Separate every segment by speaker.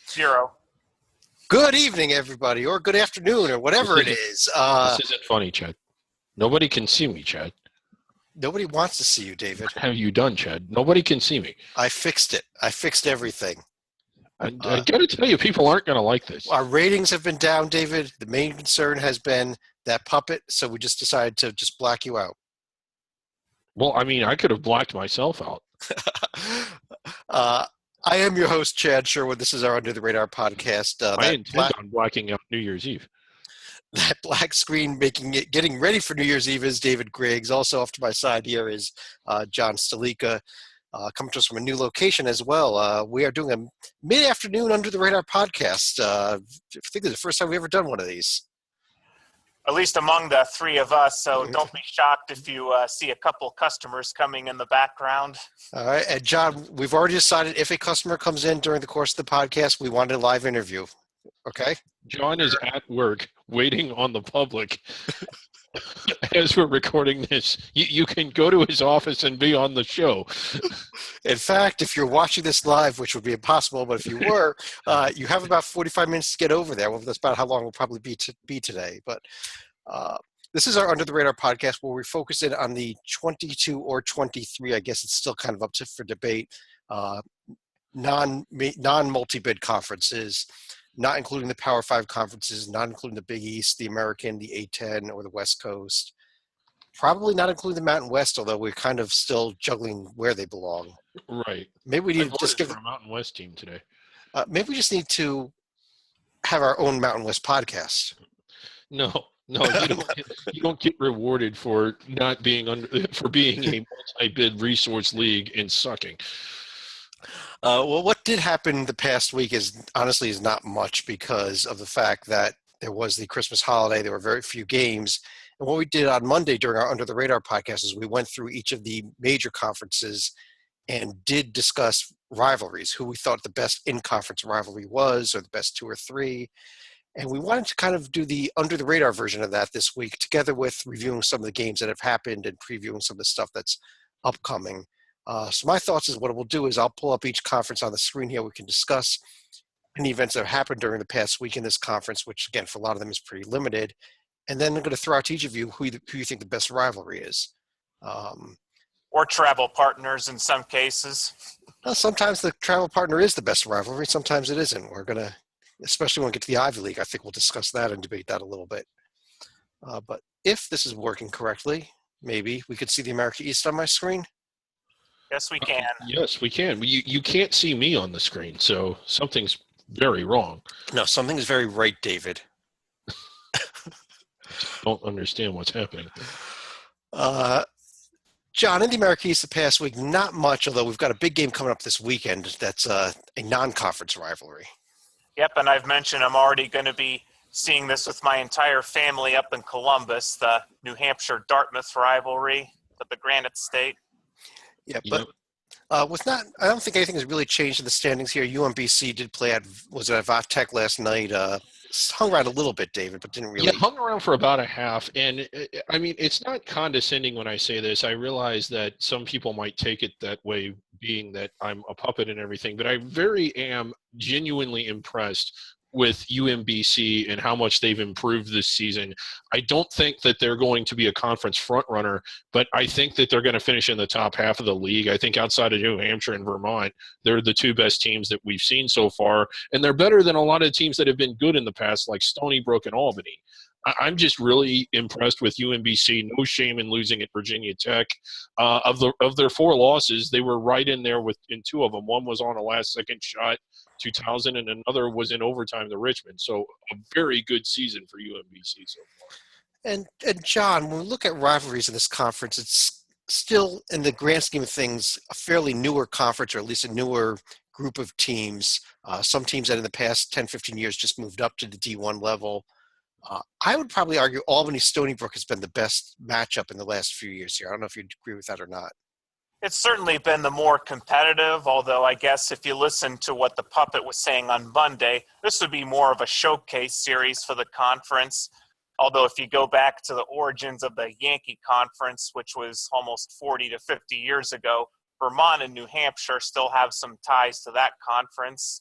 Speaker 1: Zero.
Speaker 2: Good evening, everybody, or good afternoon, or whatever it is.
Speaker 3: This isn't funny, Chad. Nobody can see me, Chad.
Speaker 2: Nobody wants to see you, David.
Speaker 3: What have you done, Chad? Nobody can see me.
Speaker 2: I fixed it. I fixed everything.
Speaker 3: I got to tell you, people aren't going to like this.
Speaker 2: Our ratings have been down, David. The main concern has been that puppet, so we just decided to just black you out.
Speaker 3: Well, I mean, I could have blacked myself out.
Speaker 2: I am your host, Chad Sherwood. This is our Under the Radar podcast.
Speaker 3: I intend on blacking out New Year's Eve.
Speaker 2: That black screen getting ready for New Year's Eve is David Griggs. Also off to my side here is John Stalika, coming to us from a new location as well. We are doing a mid-afternoon Under the Radar podcast. I think this is the first time we've ever done one of these.
Speaker 1: At least among the three of us, so don't be shocked if you see a couple customers coming in the background.
Speaker 2: All right, and John, we've already decided if a customer comes in during the course of the podcast, we want a live interview. Okay?
Speaker 3: John is at work waiting on the public as we're recording this. You can go to his office and be on the show.
Speaker 2: In fact, if you're watching this live, which would be impossible, but if you were, you have about 45 minutes to get over there. Well, that's about how long we'll probably be today. But this is our Under the Radar podcast where we focus in on the 22 or 23, I guess it's still kind of up for debate, non-multi-bid conferences, not including the Power 5 conferences, not including the Big East, the American, the A10, or the West Coast. Probably not including the Mountain West, although we're kind of still juggling where they belong.
Speaker 3: Right.
Speaker 2: Maybe we need to just give
Speaker 3: a Mountain West team today.
Speaker 2: Maybe we just need to have our own Mountain West podcast.
Speaker 3: No, you don't get rewarded for not being for being a multi-bid resource league and sucking.
Speaker 2: Well, what did happen the past week is not much because of the fact that there was the Christmas holiday. There were very few games. And what we did on Monday during our Under the Radar podcast is we went through each of the major conferences and did discuss rivalries, who we thought the best in-conference rivalry was, or the best two or three. And we wanted to kind of do the Under the Radar version of that this week, together with reviewing some of the games that have happened and previewing some of the stuff that's upcoming. So my thoughts is what we'll do is I'll pull up each conference on the screen here. We can discuss any events that have happened during the past week in this conference, which, again, for a lot of them is pretty limited. And then I'm going to throw out to each of you who you think the best rivalry is.
Speaker 1: Or travel partners in some cases.
Speaker 2: Well, sometimes the travel partner is the best rivalry. Sometimes it isn't. We're going to, especially when we get to the Ivy League, I think we'll discuss that and debate that a little bit. But if this is working correctly, maybe we could see the America East on my screen.
Speaker 1: Yes, we can.
Speaker 3: Yes, we can. You can't see me on the screen, so something's very wrong.
Speaker 2: No, something is very right, David.
Speaker 3: Don't understand what's happening.
Speaker 2: John, in the America East the past week, not much, although we've got a big game coming up this weekend that's a non-conference rivalry.
Speaker 1: Yep, and I've mentioned I'm already going to be seeing this with my entire family up in Columbus, the New Hampshire-Dartmouth rivalry at the Granite State.
Speaker 2: Yeah, but I don't think anything has really changed in the standings here. UMBC did play at Vatech last night. Hung around a little bit, David, but didn't really.
Speaker 3: Yeah, hung around for about a half. And, I mean, it's not condescending when I say this. I realize that some people might take it that way, being that I'm a puppet and everything. But I am genuinely impressed with UMBC and how much they've improved this season. I don't think that they're going to be a conference front runner, but I think that they're going to finish in the top half of the league. I think outside of New Hampshire and Vermont, they're the two best teams that we've seen so far, and they're better than a lot of teams that have been good in the past, like Stony Brook and Albany. I'm just really impressed with UMBC. No shame in losing at Virginia Tech. Of their four losses, they were right in there in two of them. One was on a last-second shot, 2000, and another was in overtime to Richmond. So a very good season for UMBC so far.
Speaker 2: And John, when we look at rivalries in this conference, it's still, in the grand scheme of things, a fairly newer conference, or at least a newer group of teams. Some teams that in the past 10, 15 years just moved up to the D1 level. I would probably argue Albany-Stony Brook has been the best matchup in the last few years here. I don't know if you'd agree with that or not.
Speaker 1: It's certainly been the more competitive, although I guess if you listen to what the puppet was saying on Monday, this would be more of a showcase series for the conference. Although if you go back to the origins of the Yankee Conference, which was almost 40 to 50 years ago, Vermont and New Hampshire still have some ties to that conference.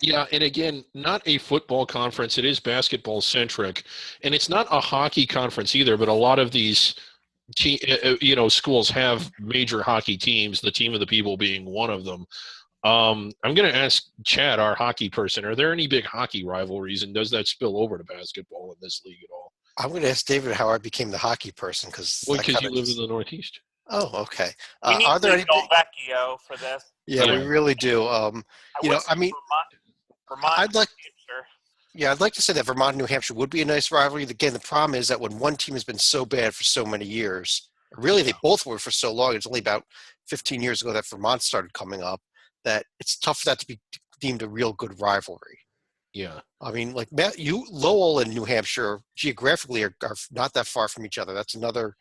Speaker 3: Yeah, and again, not a football conference. It is basketball centric, and it's not a hockey conference either. But a lot of these, schools have major hockey teams. The team of the people being one of them. I'm going to ask Chad, our hockey person, are there any big hockey rivalries, and does that spill over to basketball in this league at all?
Speaker 2: I'm going to ask David how I became the hockey person because
Speaker 3: Well, because you live in the Northeast.
Speaker 2: Oh, okay.
Speaker 1: We need
Speaker 2: Are there any
Speaker 1: Del Vecchio for this.
Speaker 2: Yeah, we
Speaker 3: Yeah.
Speaker 2: really do. I mean,
Speaker 1: Vermont,
Speaker 2: I'd like.
Speaker 1: New Hampshire.
Speaker 2: Yeah, I'd like to say that Vermont and New Hampshire would be a nice rivalry. Again, the problem is that when one team has been so bad for so many years, really they both were for so long, it's only about 15 years ago that Vermont started coming up, that it's tough for that to be deemed a real good rivalry.
Speaker 3: Yeah.
Speaker 2: I mean, like Lowell and New Hampshire geographically are not that far from each other. That's another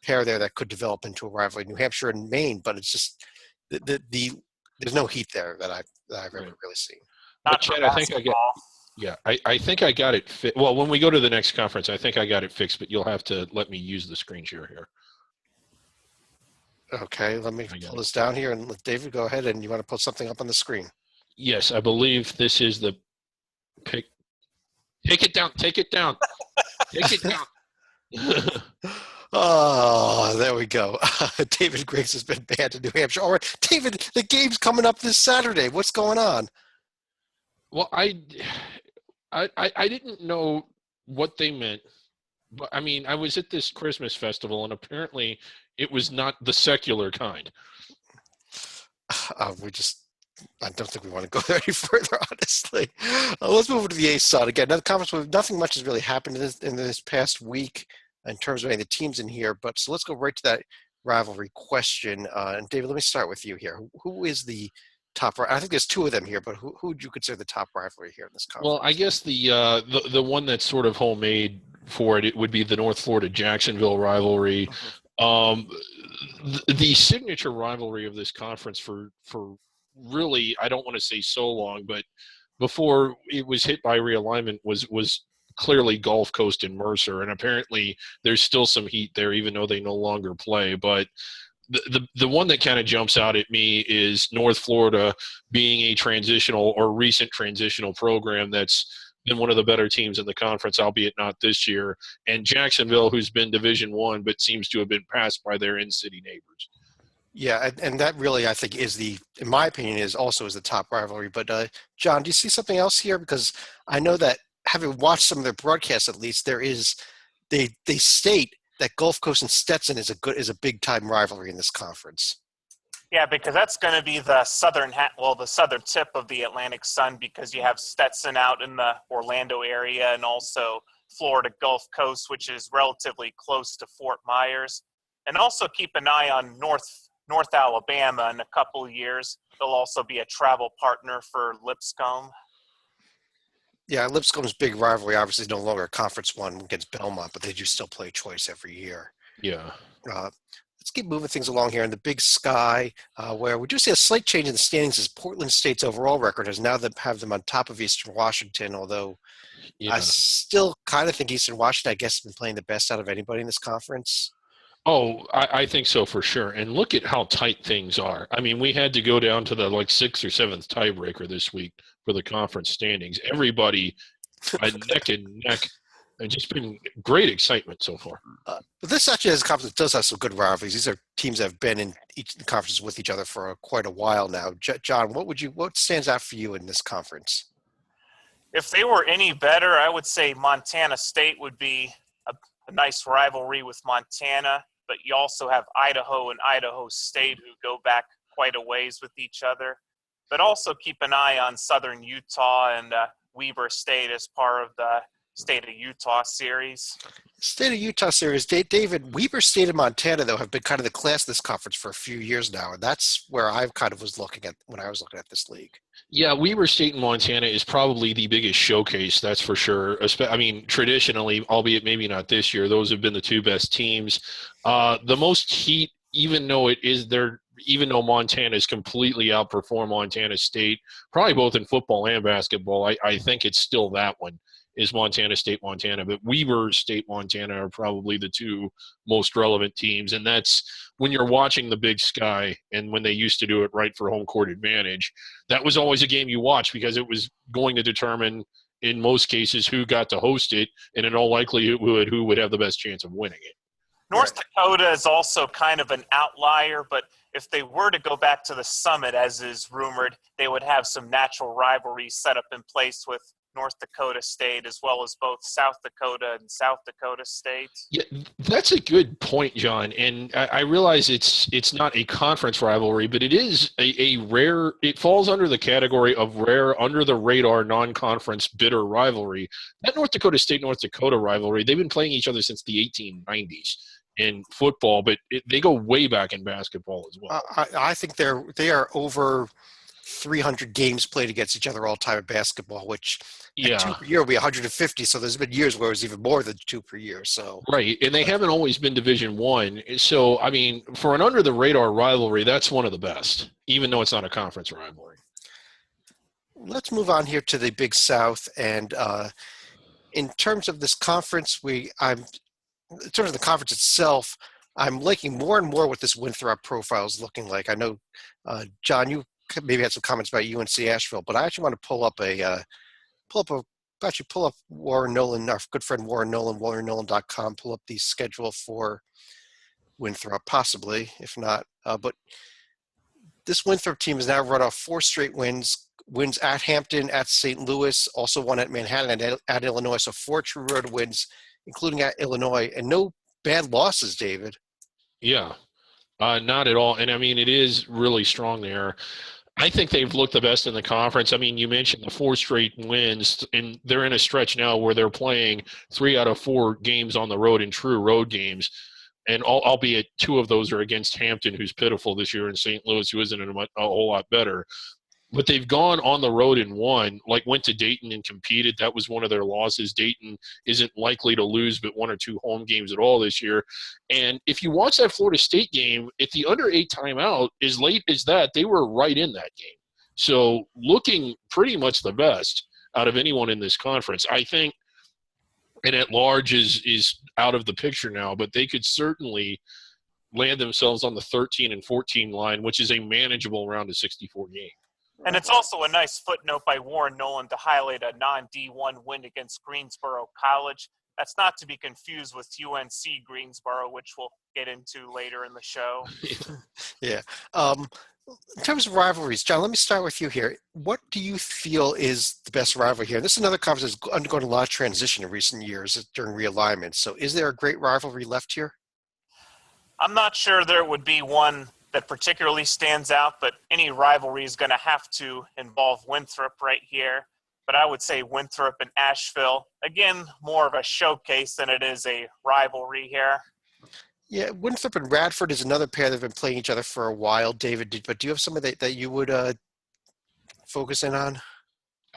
Speaker 2: pair there that could develop into a rivalry. New Hampshire and Maine, but it's just there's no heat there that I've ever really seen.
Speaker 3: But Chad, I think I think I got it fit. Well, when we go to the next conference, I think I got it fixed, but you'll have to let me use the screen share here.
Speaker 2: Okay, let me pull this down here and let David go ahead. And you want to put something up on the screen?
Speaker 3: Yes, I believe this is the pick. Take it down. Take it down. Take it down.
Speaker 2: Oh, there we go. David Griggs has been banned in New Hampshire. All right, David, the game's coming up this Saturday. What's going on?
Speaker 3: Well, I didn't know what they meant, but I mean, I was at this Christmas festival, and apparently, it was not the secular kind.
Speaker 2: I don't think we want to go there any further, honestly. Let's move over to the ASUN. Again, another conference where nothing much has really happened in this past week in terms of any of the teams in here. But so let's go right to that rivalry question. And David, let me start with you here. Who is the top? I think there's two of them here, but who would you consider the top rivalry here in this conference?
Speaker 3: Well, I guess the one that's sort of homemade for it would be the North Florida Jacksonville rivalry. The signature rivalry of this conference for really, I don't want to say so long, but before it was hit by realignment was clearly Gulf Coast and Mercer, and apparently there's still some heat there, even though they no longer play. But the one that kind of jumps out at me is North Florida being a transitional or recent transitional program that's been one of the better teams in the conference, albeit not this year, and Jacksonville, who's been Division I, but seems to have been passed by their in-city neighbors.
Speaker 2: Yeah, and that really, I think, in my opinion, is the top rivalry. But John, do you see something else here? Because I know that having watched some of their broadcasts, at least, they state that Gulf Coast and Stetson is a big time rivalry in this conference.
Speaker 1: Yeah, because that's going to be the southern tip of the Atlantic Sun, because you have Stetson out in the Orlando area, and also Florida Gulf Coast, which is relatively close to Fort Myers. And also keep an eye on North Alabama in a couple of years. They'll also be a travel partner for Lipscomb. Yeah,
Speaker 2: Lipscomb's big rivalry obviously is no longer a Conference 1 against Belmont, but they do still play choice every year.
Speaker 3: Yeah.
Speaker 2: Let's keep moving things along here in the Big Sky, where we do see a slight change in the standings as Portland State's overall record has now have them on top of Eastern Washington, although I still kind of think Eastern Washington, I guess, has been playing the best out of anybody in this conference.
Speaker 3: Oh, I think so for sure. And look at how tight things are. I mean, we had to go down to the 6th or 7th tiebreaker this week for the conference standings. Everybody neck and neck, and just been great excitement so far.
Speaker 2: But this actually is a conference that does have some good rivalries. These are teams that have been in each of the conferences with each other for quite a while now. John, what stands out for you in this conference?
Speaker 1: If they were any better, I would say Montana State would be a nice rivalry with Montana, but you also have Idaho and Idaho State, who go back quite a ways with each other. But also keep an eye on Southern Utah and Weber State as part of the State of Utah series.
Speaker 2: State of Utah series. David, Weber State and Montana, though, have been kind of the class of this conference for a few years now, and that's where I kind of was looking at when I was looking at this league.
Speaker 3: Yeah, Weber State and Montana is probably the biggest showcase, that's for sure. I mean, traditionally, albeit maybe not this year, those have been the two best teams. The most heat, even though Montana has completely outperformed Montana State, probably both in football and basketball, I think it's still that one. is Montana State, Montana. But Weber State, Montana are probably the two most relevant teams. And that's when you're watching the Big Sky, and when they used to do it right for home court advantage, that was always a game you watched because it was going to determine, in most cases, who got to host it, and in all likelihood, who would have the best chance of winning it.
Speaker 1: North Dakota is also kind of an outlier, but if they were to go back to the summit, as is rumored, they would have some natural rivalries set up in place with North Dakota State, as well as both South Dakota and South Dakota State.
Speaker 3: Yeah, that's a good point, John. And I realize it's not a conference rivalry, but it is a rare. It falls under the category of rare, under the radar, non-conference bitter rivalry. That North Dakota State North Dakota rivalry, they've been playing each other since the 1890s in football, but they go way back in basketball as well.
Speaker 2: I think they are over 300 games played against each other all time in basketball, which at 2 per year will be 150. So there's been years where it was even more than 2 per year. So
Speaker 3: right, and they haven't always been Division One. So I mean, for an under the radar rivalry, that's one of the best, even though it's not a conference rivalry.
Speaker 2: let's move on here to the Big South. And in terms of this conference, in terms of the conference itself, I'm liking more and more what this Winthrop profile is looking like. I know, John, you maybe had some comments about UNC Asheville, but I actually want to pull up Warren Nolan, our good friend Warren Nolan, warrennolan.com, pull up the schedule for Winthrop, possibly, if not. But this Winthrop team has now run off 4 straight wins at Hampton, at St. Louis, also one at Manhattan and at Illinois. So 4 true road wins, including at Illinois, and no bad losses, David.
Speaker 3: Yeah, not at all. And I mean, it is really strong there. I think they've looked the best in the conference. I mean, you mentioned the 4 straight wins, and they're in a stretch now where they're playing 3 out of 4 games on the road in true road games. And albeit 2 of those are against Hampton, who's pitiful this year, and St. Louis, who isn't a whole lot better. But they've gone on the road and won, like went to Dayton and competed. That was one of their losses. Dayton isn't likely to lose but 1 or 2 home games at all this year. And if you watch that Florida State game, at the under 8 timeout, as late as that, they were right in that game. So looking pretty much the best out of anyone in this conference. I think, and at large is out of the picture now, but they could certainly land themselves on the 13 and 14 line, which is a manageable round of 64 game.
Speaker 1: And it's also a nice footnote by Warren Nolan to highlight a non-D1 win against Greensboro College. That's not to be confused with UNC Greensboro, which we'll get into later in the show.
Speaker 2: Yeah. In terms of rivalries, John, let me start with you here. What do you feel is the best rivalry here? This is another conference that's undergone a lot of transition in recent years during realignment. So is there a great rivalry left here?
Speaker 1: I'm not sure there would be one that particularly stands out, but any rivalry is going to have to involve Winthrop right here. But I would say Winthrop and Asheville, again, more of a showcase than it is a rivalry here.
Speaker 2: Yeah, Winthrop and Radford is another pair that have been playing each other for a while, David. But do you have somebody that you would focus in on?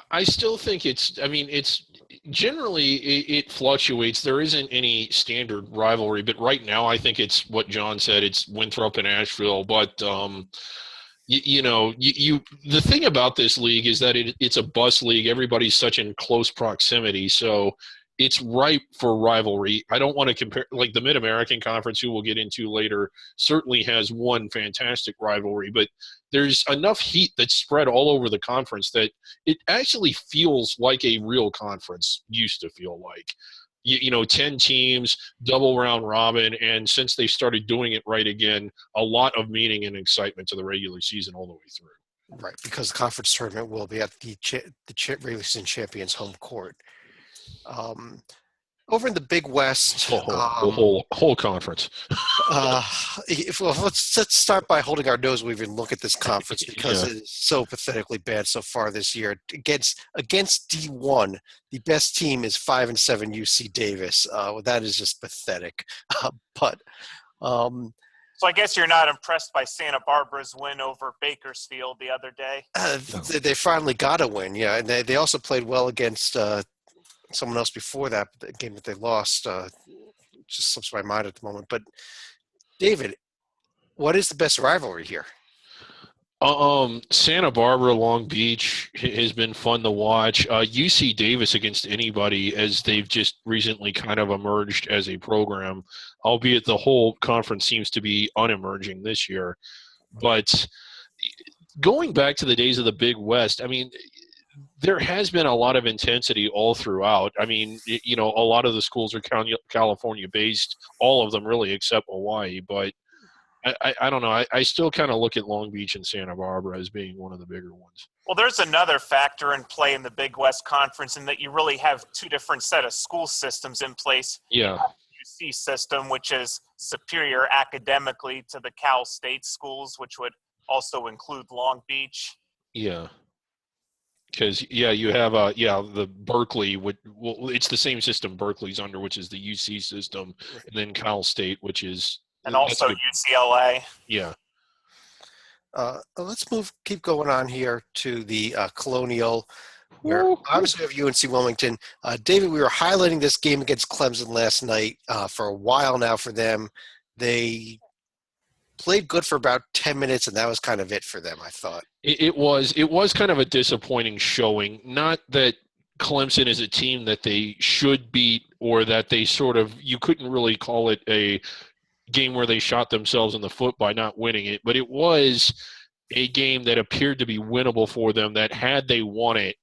Speaker 3: I still think it's generally it fluctuates. There isn't any standard rivalry, but right now I think it's what John said. It's Winthrop and Asheville. But the thing about this league is that it's a bus league. Everybody's such in close proximity, so it's ripe for rivalry. I don't want to compare, like the MidAmerican Conference, who we'll get into later, certainly has one fantastic rivalry, but there's enough heat that's spread all over the conference that it actually feels like a real conference used to feel like. 10 teams, double round robin, and since they started doing it right again, a lot of meaning and excitement to the regular season all the way through.
Speaker 2: Right, because the conference tournament will be at the regular season champions' home court. Over in the Big West,
Speaker 3: whole conference.
Speaker 2: Let's start by holding our nose when we even look at this conference, because it is so pathetically bad so far this year. Against D1, the best team is 5-7 UC Davis. That is just pathetic.
Speaker 1: So I guess you're not impressed by Santa Barbara's win over Bakersfield the other day?
Speaker 2: They finally got a win, yeah. And they also played well against someone else before that, the game that they lost. Just slips my mind at the moment. But, David, what is the best rivalry here?
Speaker 3: Santa Barbara, Long Beach has been fun to watch. UC Davis against anybody, as they've just recently kind of emerged as a program, albeit the whole conference seems to be unemerging this year. But going back to the days of the Big West, I mean, there has been a lot of intensity all throughout. I mean, a lot of the schools are California based, all of them really, except Hawaii. But I don't know. I still kind of look at Long Beach and Santa Barbara as being one of the bigger ones.
Speaker 1: Well, there's another factor in play in the Big West Conference in that you really have two different set of school systems in place.
Speaker 3: Yeah.
Speaker 1: UC system, which is superior academically to the Cal State schools, which would also include Long Beach.
Speaker 3: Yeah. Because you have the Berkeley. It's the same system Berkeley's under, which is the UC system, and then Cal State, which is
Speaker 1: and also UCLA.
Speaker 3: Yeah.
Speaker 2: Let's keep going on here to the Colonial, where obviously we have UNC Wilmington. David, we were highlighting this game against Clemson last night for a while now for them. They played good for about 10 minutes, and that was kind of it for them, I thought.
Speaker 3: It was kind of a disappointing showing. Not that Clemson is a team that they should beat, or that they you couldn't really call it a game where they shot themselves in the foot by not winning it, but it was a game that appeared to be winnable for them, that had they won it,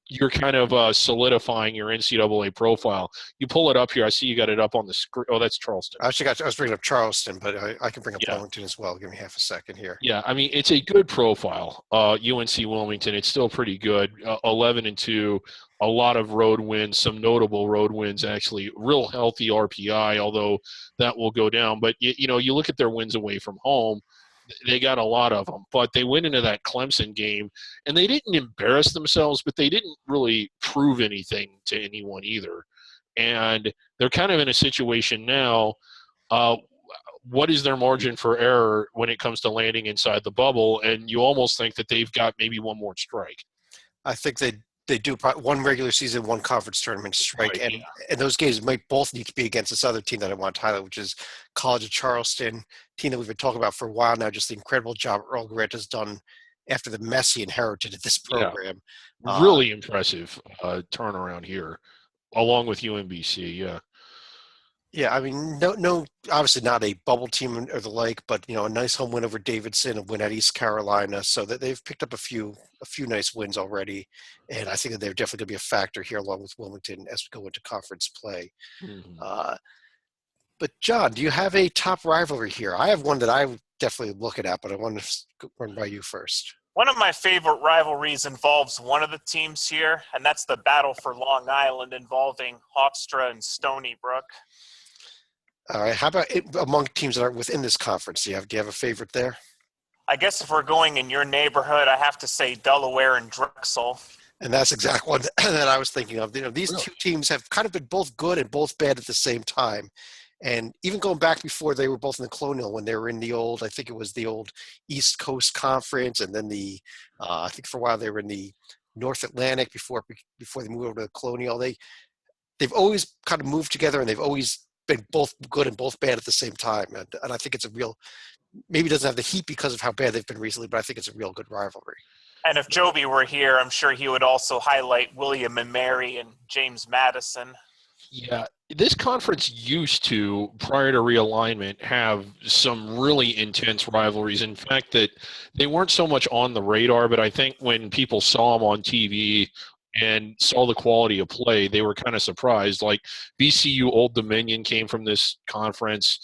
Speaker 3: you're kind of solidifying your NCAA profile. You pull it up here. I see you got it up on the screen. Oh, that's Charleston.
Speaker 2: I was bringing up Charleston, but I can bring up Wilmington as well. Give me half a second here.
Speaker 3: Yeah, I mean, it's a good profile. UNC Wilmington, it's still pretty good. 11-2, a lot of road wins, some notable road wins, actually. Real healthy RPI, although that will go down. But, you look at their wins away from home, they got a lot of them. But they went into that Clemson game, and they didn't embarrass themselves, but they didn't really prove anything to anyone either. And they're kind of in a situation now. What is their margin for error when it comes to landing inside the bubble? And you almost think that they've got maybe one more strike.
Speaker 2: I think they do one regular season, one conference tournament strike,
Speaker 3: Right,
Speaker 2: and those games might both need to be against this other team that I want to highlight, which is College of Charleston, team that we've been talking about for a while now. Just the incredible job Earl Grant has done after the mess he inherited at this program.
Speaker 3: Really impressive turnaround here, along with UMBC. Yeah.
Speaker 2: Yeah, I mean, no, obviously not a bubble team or the like, but a nice home win over Davidson, a win at East Carolina, so that they've picked up a few nice wins already, and I think that they're definitely going to be a factor here along with Wilmington as we go into conference play. Mm-hmm. But John, do you have a top rivalry here? I have one that I'm definitely looking at, but I want to run by you first.
Speaker 1: One of my favorite rivalries involves one of the teams here, and that's the battle for Long Island involving Hofstra and Stony Brook.
Speaker 2: All right. How about among teams that are within this conference? Do you have a favorite there?
Speaker 1: I guess if we're going in your neighborhood, I have to say Delaware and Drexel.
Speaker 2: And that's exactly one that I was thinking of. These two teams have kind of been both good and both bad at the same time. And even going back before they were both in the Colonial, when they were in the old, I think it was the old East Coast Conference, and then I think for a while they were in the North Atlantic before they moved over to the Colonial. They've always kind of moved together, and they've always been both good and both bad at the same time. And I think it's a real, maybe it doesn't have the heat because of how bad they've been recently, but I think it's a real good rivalry.
Speaker 1: And if Joby were here, I'm sure he would also highlight William and Mary and James Madison.
Speaker 3: Yeah, this conference used to, prior to realignment, have some really intense rivalries. In fact, that they weren't so much on the radar, but I think when people saw them on TV and saw the quality of play, they were kind of surprised. Like BCU Old Dominion came from this conference.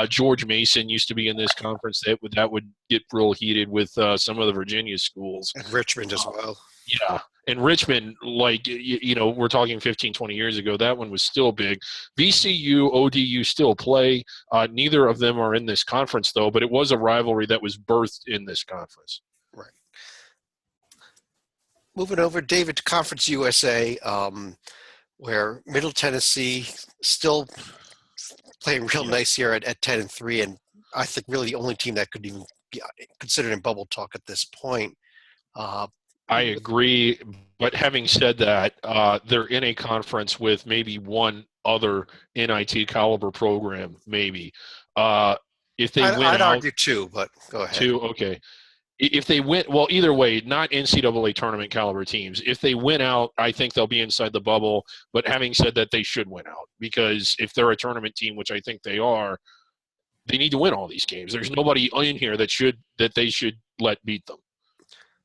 Speaker 3: George Mason used to be in this conference. That would get real heated with some of the Virginia schools.
Speaker 2: And Richmond as well.
Speaker 3: Yeah. And Richmond, we're talking 15, 20 years ago, that one was still big. VCU, ODU still play. Neither of them are in this conference, though, but it was a rivalry that was birthed in this conference.
Speaker 2: Right. Moving over, David, to Conference USA, where Middle Tennessee still playing real nice here at 10-3, and I think really the only team that could even be considered in bubble talk at this point.
Speaker 3: I agree, but having said that, they're in a conference with maybe one other NIT caliber program, maybe. If they win
Speaker 2: I'd argue two, but go ahead.
Speaker 3: Two, okay. if they win, well, either way, not NCAA tournament caliber teams. If they win out, I think they'll be inside the bubble. But having said that, they should win out, because if they're a tournament team, which I think they are, they need to win all these games. There's nobody in here that they should let beat them.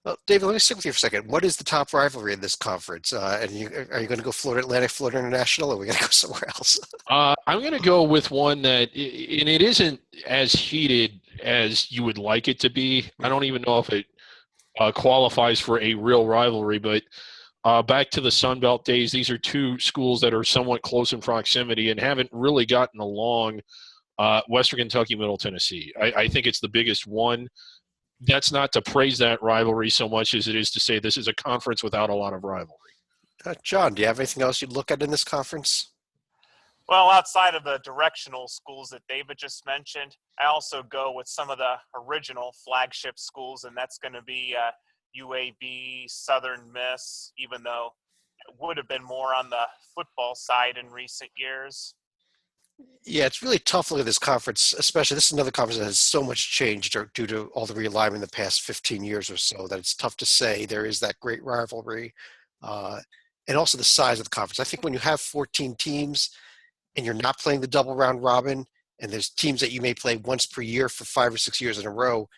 Speaker 2: Well, David, let me stick with you for a second. What is the top rivalry in this conference? Are you going to go Florida Atlantic, Florida International, or are we going to go somewhere else?
Speaker 3: I'm going to go with one that, and it isn't as heated as you would like it to be. I don't even know if it qualifies for a real rivalry, but back to the Sun Belt days, these are two schools that are somewhat close in proximity and haven't really gotten along. Western Kentucky, Middle Tennessee. I think it's the biggest one. That's not to praise that rivalry so much as it is to say this is a conference without a lot of rivalry.
Speaker 2: John, do you have anything else you'd look at in this conference?
Speaker 1: Well, outside of the directional schools that David just mentioned, I also go with some of the original flagship schools, and that's going to be UAB, Southern Miss, even though it would have been more on the football side in recent years.
Speaker 2: Yeah, it's really tough looking at this conference, especially this is another conference that has so much change due to all the realignment in the past 15 years or so that it's tough to say there is that great rivalry. And also the size of the conference. I think when you have 14 teams and you're not playing the double round robin, and there's teams that you may play once per year for 5 or 6 years in a row,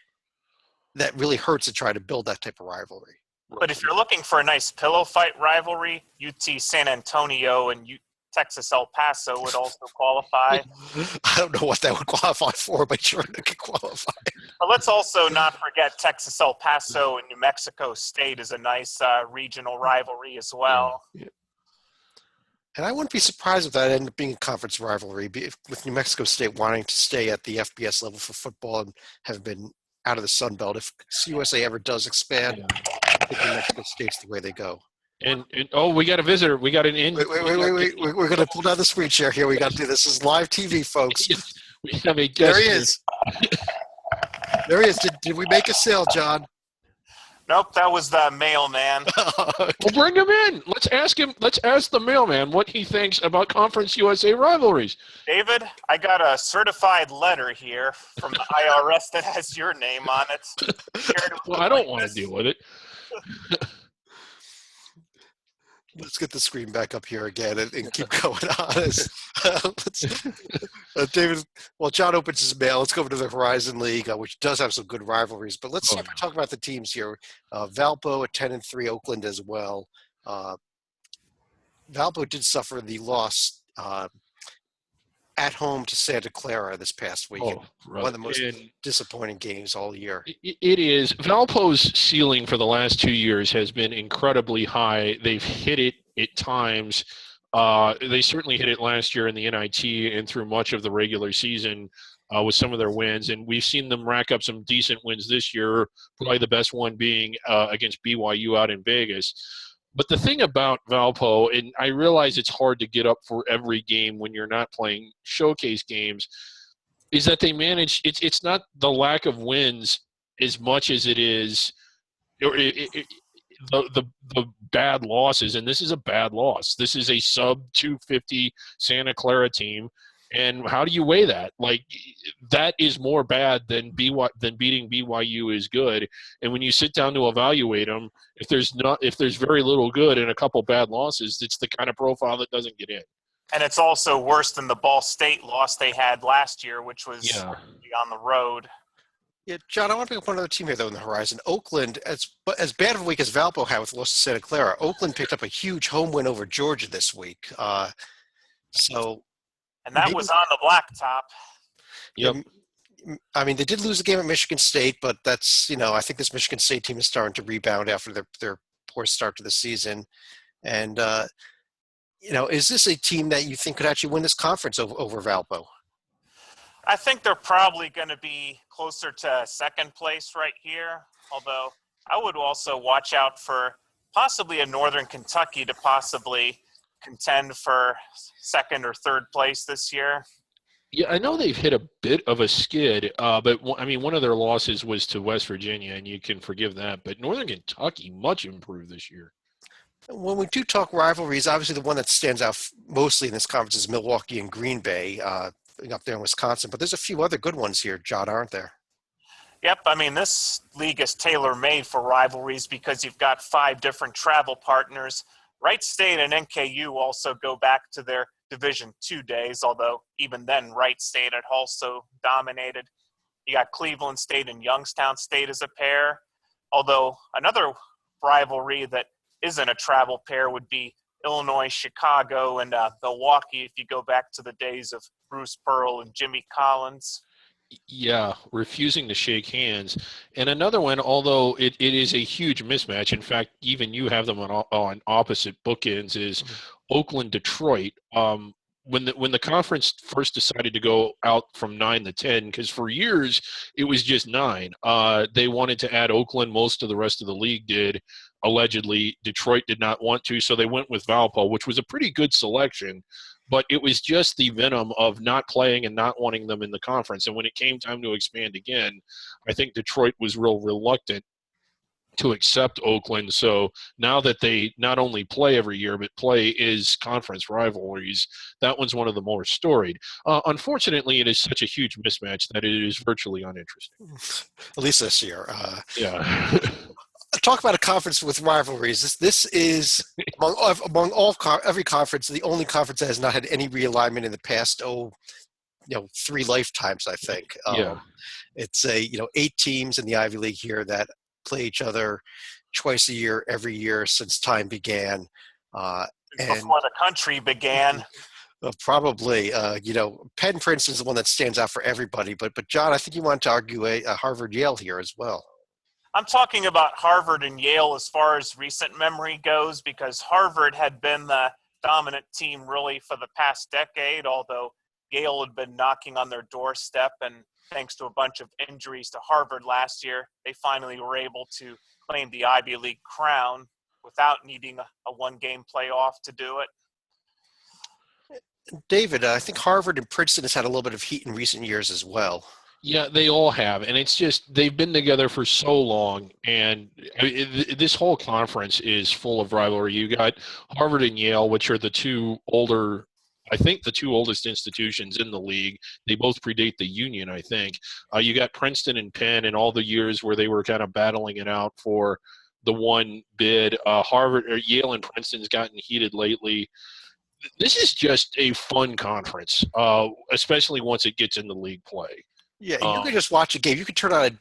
Speaker 2: that really hurts to try to build that type of rivalry.
Speaker 1: But if you're looking for a nice pillow fight rivalry, UT San Antonio and Texas El Paso would also qualify.
Speaker 2: I don't know what that would qualify for, but sure it could qualify.
Speaker 1: But let's also not forget Texas El Paso and New Mexico State is a nice regional rivalry as well.
Speaker 2: Yeah. And I wouldn't be surprised if that ended up being a conference rivalry, with New Mexico State wanting to stay at the FBS level for football and have been out of the Sun Belt. If USA ever does expand, I think New Mexico State's the way they go.
Speaker 3: And we got a visitor. We got an in.
Speaker 2: Wait. We're going to pull down the screen share here. We got to do this. This is live TV, folks.
Speaker 3: We have a guest.
Speaker 2: There he is. There he is. Did we make a sale, John?
Speaker 1: Nope, that was the mailman.
Speaker 3: Well, bring him in. Let's ask him. Let's ask the mailman what he thinks about Conference USA rivalries.
Speaker 1: David, I got a certified letter here from the IRS that has your name on it.
Speaker 3: Well, I don't want to deal with it.
Speaker 2: Let's get the screen back up here again and keep going on this. David, while John opens his mail, let's go over to the Horizon League, which does have some good rivalries. But let's talk about the teams here. Valpo at 10-3, Oakland as well. Valpo did suffer the loss at home to Santa Clara this past weekend. One of the most disappointing games all year.
Speaker 3: It is. Valpo's ceiling for the last 2 years has been incredibly high. They've hit it at times. They certainly hit it last year in the NIT and through much of the regular season with some of their wins. And we've seen them rack up some decent wins this year, probably the best one being against BYU out in Vegas. But the thing about Valpo, and I realize it's hard to get up for every game when you're not playing showcase games, is that they manage – it's not the lack of wins as much as it is the bad losses. And this is a bad loss. This is a sub-250 Santa Clara team. And how do you weigh that? Like, that is more bad than beating BYU is good. And when you sit down to evaluate them, if there's very little good and a couple bad losses, it's the kind of profile that doesn't get in. And
Speaker 1: it's also worse than the Ball State loss they had last year, which was on the road.
Speaker 2: Yeah, John, I want to pick up another team here, though, in the Horizon. Oakland, as bad of a week as Valpo had with the loss to Santa Clara, Oakland picked up a huge home win over Georgia this week.
Speaker 1: And that was on the blacktop.
Speaker 2: Yep. I mean, they did lose the game at Michigan State, but that's, I think this Michigan State team is starting to rebound after their poor start to the season. And, is this a team that you think could actually win this conference over Valpo?
Speaker 1: I think they're probably going to be closer to second place right here, although I would also watch out for possibly a Northern Kentucky to possibly contend for second or third place this year.
Speaker 3: Yeah, I know they've hit a bit of a skid, but I mean, one of their losses was to West Virginia, and you can forgive that. But Northern Kentucky much improved this year.
Speaker 2: When we do talk rivalries, obviously the one that stands out mostly in this conference is Milwaukee and Green Bay up there in Wisconsin. But there's a few other good ones here, John, aren't there?
Speaker 1: Yep, I mean, this league is tailor-made for rivalries because you've got 5 different travel partners. Wright State and NKU also go back to their Division II days, although even then Wright State had also dominated. You got Cleveland State and Youngstown State as a pair, although another rivalry that isn't a travel pair would be Illinois, Chicago, and Milwaukee if you go back to the days of Bruce Pearl and Jimmy Collins.
Speaker 3: Yeah, refusing to shake hands. And another one, although it is a huge mismatch, in fact, even you have them on opposite bookends, is Oakland, Detroit. When the conference first decided to go out from 9 to 10, because for years it was just 9. They wanted to add Oakland. Most of the rest of the league did. Allegedly, Detroit did not want to, so they went with Valpo, which was a pretty good selection. But it was just the venom of not playing and not wanting them in the conference. And when it came time to expand again, I think Detroit was real reluctant to accept Oakland. So now that they not only play every year, but play is conference rivalries, that one's one of the more storied. Unfortunately, it is such a huge mismatch that it is virtually uninteresting.
Speaker 2: At least this year.
Speaker 3: Yeah.
Speaker 2: Talk about a conference with rivalries. This is every conference, the only conference that has not had any realignment in the past 3 lifetimes, I think.
Speaker 3: Yeah.
Speaker 2: It's 8 teams in the Ivy League here that play each other twice a year, every year since time began. And
Speaker 1: before the country began.
Speaker 2: Probably, Penn Princeton is the one that stands out for everybody. But John, I think you want to argue a Harvard Yale here as well.
Speaker 1: I'm talking about Harvard and Yale as far as recent memory goes, because Harvard had been the dominant team really for the past decade, although Yale had been knocking on their doorstep, and thanks to a bunch of injuries to Harvard last year, they finally were able to claim the Ivy League crown without needing a one-game playoff to do it.
Speaker 2: David, I think Harvard and Princeton has had a little bit of heat in recent years as well.
Speaker 3: Yeah, they all have, and it's just they've been together for so long, and this whole conference is full of rivalry. You got Harvard and Yale, which are the two oldest institutions in the league. They both predate the Union, I think. You got Princeton and Penn, and all the years where they were kind of battling it out for the one bid. Yale and Princeton's gotten heated lately. This is just a fun conference, especially once it gets into league play.
Speaker 2: Yeah, you can just watch a game. You can turn on a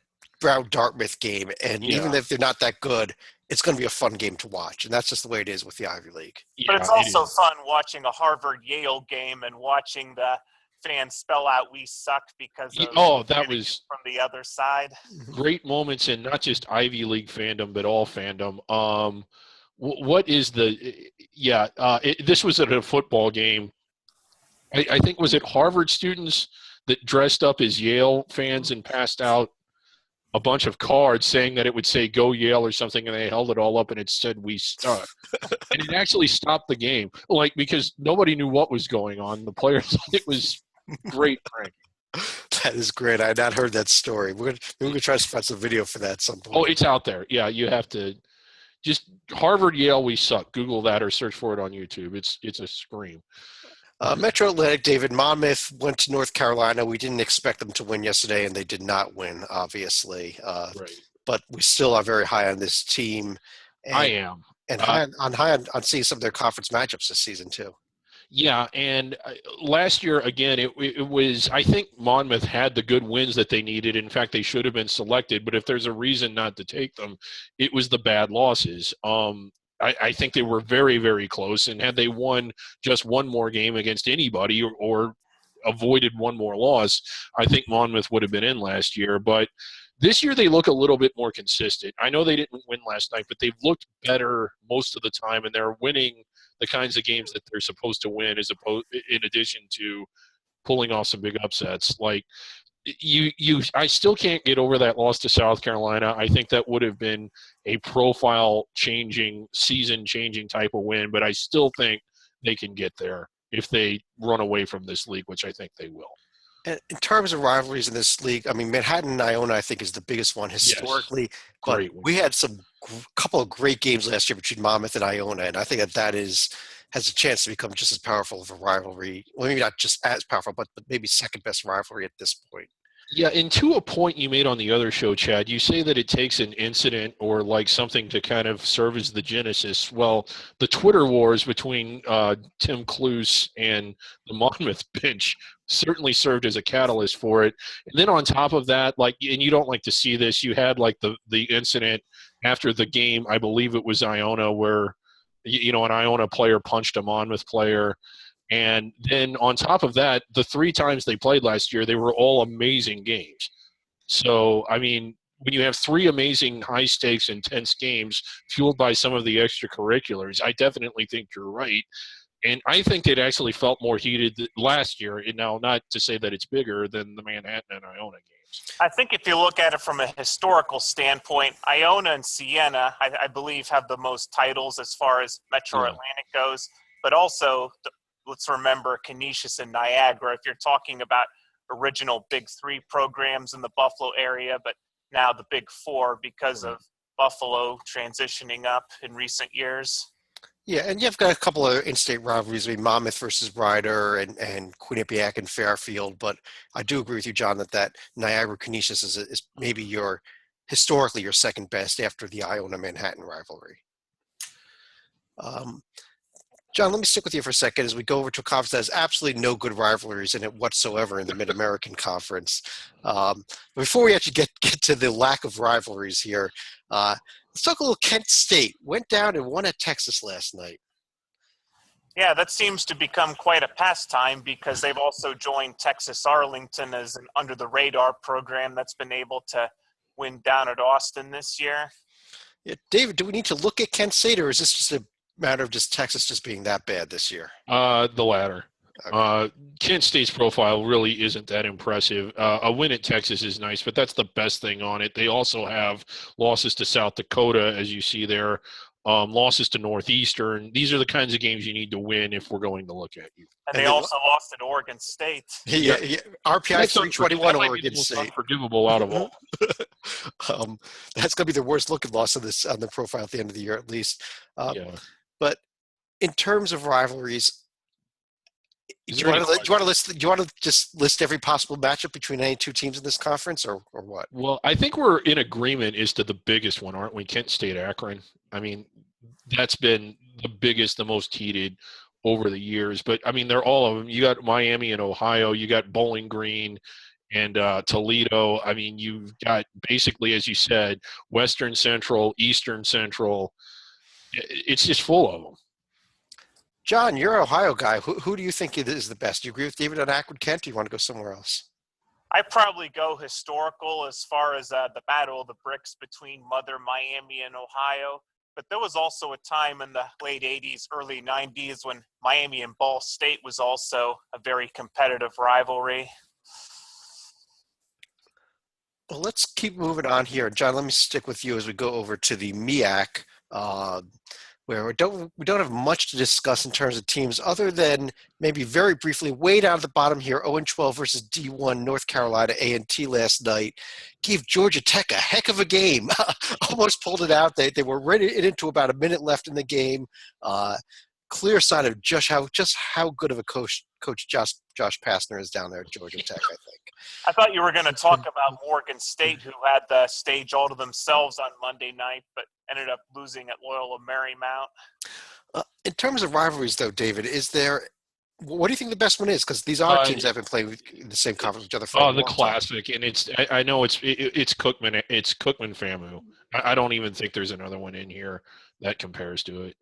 Speaker 2: Brown-Dartmouth game, and even if they're not that good, it's going to be a fun game to watch. And that's just the way it is with the Ivy League.
Speaker 1: But it's also fun watching a Harvard-Yale game and watching the fans spell out "we suck" because of
Speaker 3: that was
Speaker 1: from the other side.
Speaker 3: Great moments in not just Ivy League fandom, but all fandom. What is this was at a football game. I think, was it Harvard students that dressed up as Yale fans and passed out a bunch of cards saying that it would say "Go Yale" or something, and they held it all up and it said "We stuck," and it actually stopped the game, because nobody knew what was going on. The players, it was great prank.
Speaker 2: That is great. I had not heard that story. We're gonna try to find some video for that at some point.
Speaker 3: Oh, it's out there. Yeah, you have to just Harvard, Yale, we suck. Google that or search for it on YouTube. It's a scream.
Speaker 2: Metro Atlantic, David, Monmouth went to North Carolina. We didn't expect them to win yesterday, and they did not win, obviously.
Speaker 3: Right.
Speaker 2: But we still are very high on this team.
Speaker 3: I am.
Speaker 2: And high on seeing some of their conference matchups this season, too.
Speaker 3: Yeah, and last year, again, it was, I think Monmouth had the good wins that they needed. In fact, they should have been selected. But if there's a reason not to take them, it was the bad losses. I think they were very, very close, and had they won just one more game against anybody or avoided one more loss, I think Monmouth would have been in last year. But this year they look a little bit more consistent. I know they didn't win last night, but they've looked better most of the time, and they're winning the kinds of games that they're supposed to win, in addition to pulling off some big upsets. Like, I still can't get over that loss to South Carolina. I think that would have been a profile-changing, season-changing type of win, but I still think they can get there if they run away from this league, which I think they will.
Speaker 2: And in terms of rivalries in this league, I mean, Manhattan and Iona, I think, is the biggest one historically. Yes. But we had couple of great games last year between Monmouth and Iona, and I think that has a chance to become just as powerful of a rivalry. Well, maybe not just as powerful, but maybe second best rivalry at this point.
Speaker 3: Yeah, and to a point you made on the other show, Chad, you say that it takes an incident or like something to kind of serve as the genesis. Well, the Twitter wars between Tim Cluse and the Monmouth bench certainly served as a catalyst for it. And then on top of that, like, and you don't like to see this, you had like the incident after the game. I believe it was Iona where, an Iona player punched a Monmouth player. And then on top of that, the 3 times they played last year, they were all amazing games. So, I mean, when you have 3 amazing high stakes intense games fueled by some of the extracurriculars, I definitely think you're right. And I think it actually felt more heated last year. And now, not to say that it's bigger than the Manhattan and Iona games.
Speaker 1: I think if you look at it from a historical standpoint, Iona and Siena, I believe, have the most titles as far as Metro Atlantic goes. But also, let's remember Canisius and Niagara. If you're talking about original Big 3 programs in the Buffalo area, but now the Big 4 because of Buffalo transitioning up in recent years.
Speaker 2: Yeah, and you've got a couple of in-state rivalries, I mean, Monmouth versus Ryder and Quinnipiac and Fairfield. But I do agree with you, John, that Niagara Canisius is maybe historically your second best after the Iona Manhattan rivalry. John, let me stick with you for a second as we go over to a conference that has absolutely no good rivalries in it whatsoever in the MidAmerican Conference. Before we actually get to the lack of rivalries here, let's talk a little Kent State. Went down and won at Texas last night.
Speaker 1: Yeah, that seems to become quite a pastime because they've also joined Texas Arlington as an under-the-radar program that's been able to win down at Austin this year.
Speaker 2: Yeah, David, do we need to look at Kent State, or is this just a matter of just Texas just being that bad this year?
Speaker 3: The latter.
Speaker 2: Okay.
Speaker 3: Kent State's profile really isn't that impressive. A win at Texas is nice, but that's the best thing on it. They also have losses to South Dakota, as you see there, losses to Northeastern. These are the kinds of games you need to win if we're going to look at you.
Speaker 1: And they also lost at Oregon State.
Speaker 2: Yeah. RPI 321
Speaker 3: that might
Speaker 2: Oregon
Speaker 3: be the most
Speaker 2: State.
Speaker 3: unforgivable out of all.
Speaker 2: That's going to be the worst looking loss on the profile at the end of the year, at least. But in terms of rivalries, do you want to just list every possible matchup between any 2 teams in this conference, or what?
Speaker 3: Well, I think we're in agreement as to the biggest one, aren't we? Kent State Akron. I mean, that's been the biggest, the most heated over the years. But I mean, they're all of them. You got Miami and Ohio. You got Bowling Green and Toledo. I mean, you've got basically, as you said, Western Central, Eastern Central. It's just full of them.
Speaker 2: John, you're an Ohio guy. Who do you think is the best? Do you agree with David on Akron Kent, or do you want to go somewhere else?
Speaker 1: I probably go historical as far as the Battle of the Bricks between Mother Miami and Ohio. But there was also a time in the late 80s, early 90s when Miami and Ball State was also a very competitive rivalry.
Speaker 2: Well, let's keep moving on here. John, let me stick with you as we go over to the MEAC, where we don't have much to discuss in terms of teams other than maybe very briefly, way down at the bottom here, 0-12 versus D1 North Carolina A&T last night. Gave Georgia Tech a heck of a game. Almost pulled it out. They were ready into about a minute left in the game. Clear sign of just how good of a coach Josh Pastner is down there at Georgia Tech, I think.
Speaker 1: I thought you were going to talk about Morgan State, who had the stage all to themselves on Monday night, but ended up losing at Loyola Marymount.
Speaker 2: In terms of rivalries, though, David, what do you think the best one is? Because these are teams that have been playing in the same conference with each other for a long
Speaker 3: the
Speaker 2: time.
Speaker 3: classic, and I know it's Cookman. It's Cookman FAMU. I don't even think there's another one in here that compares to it.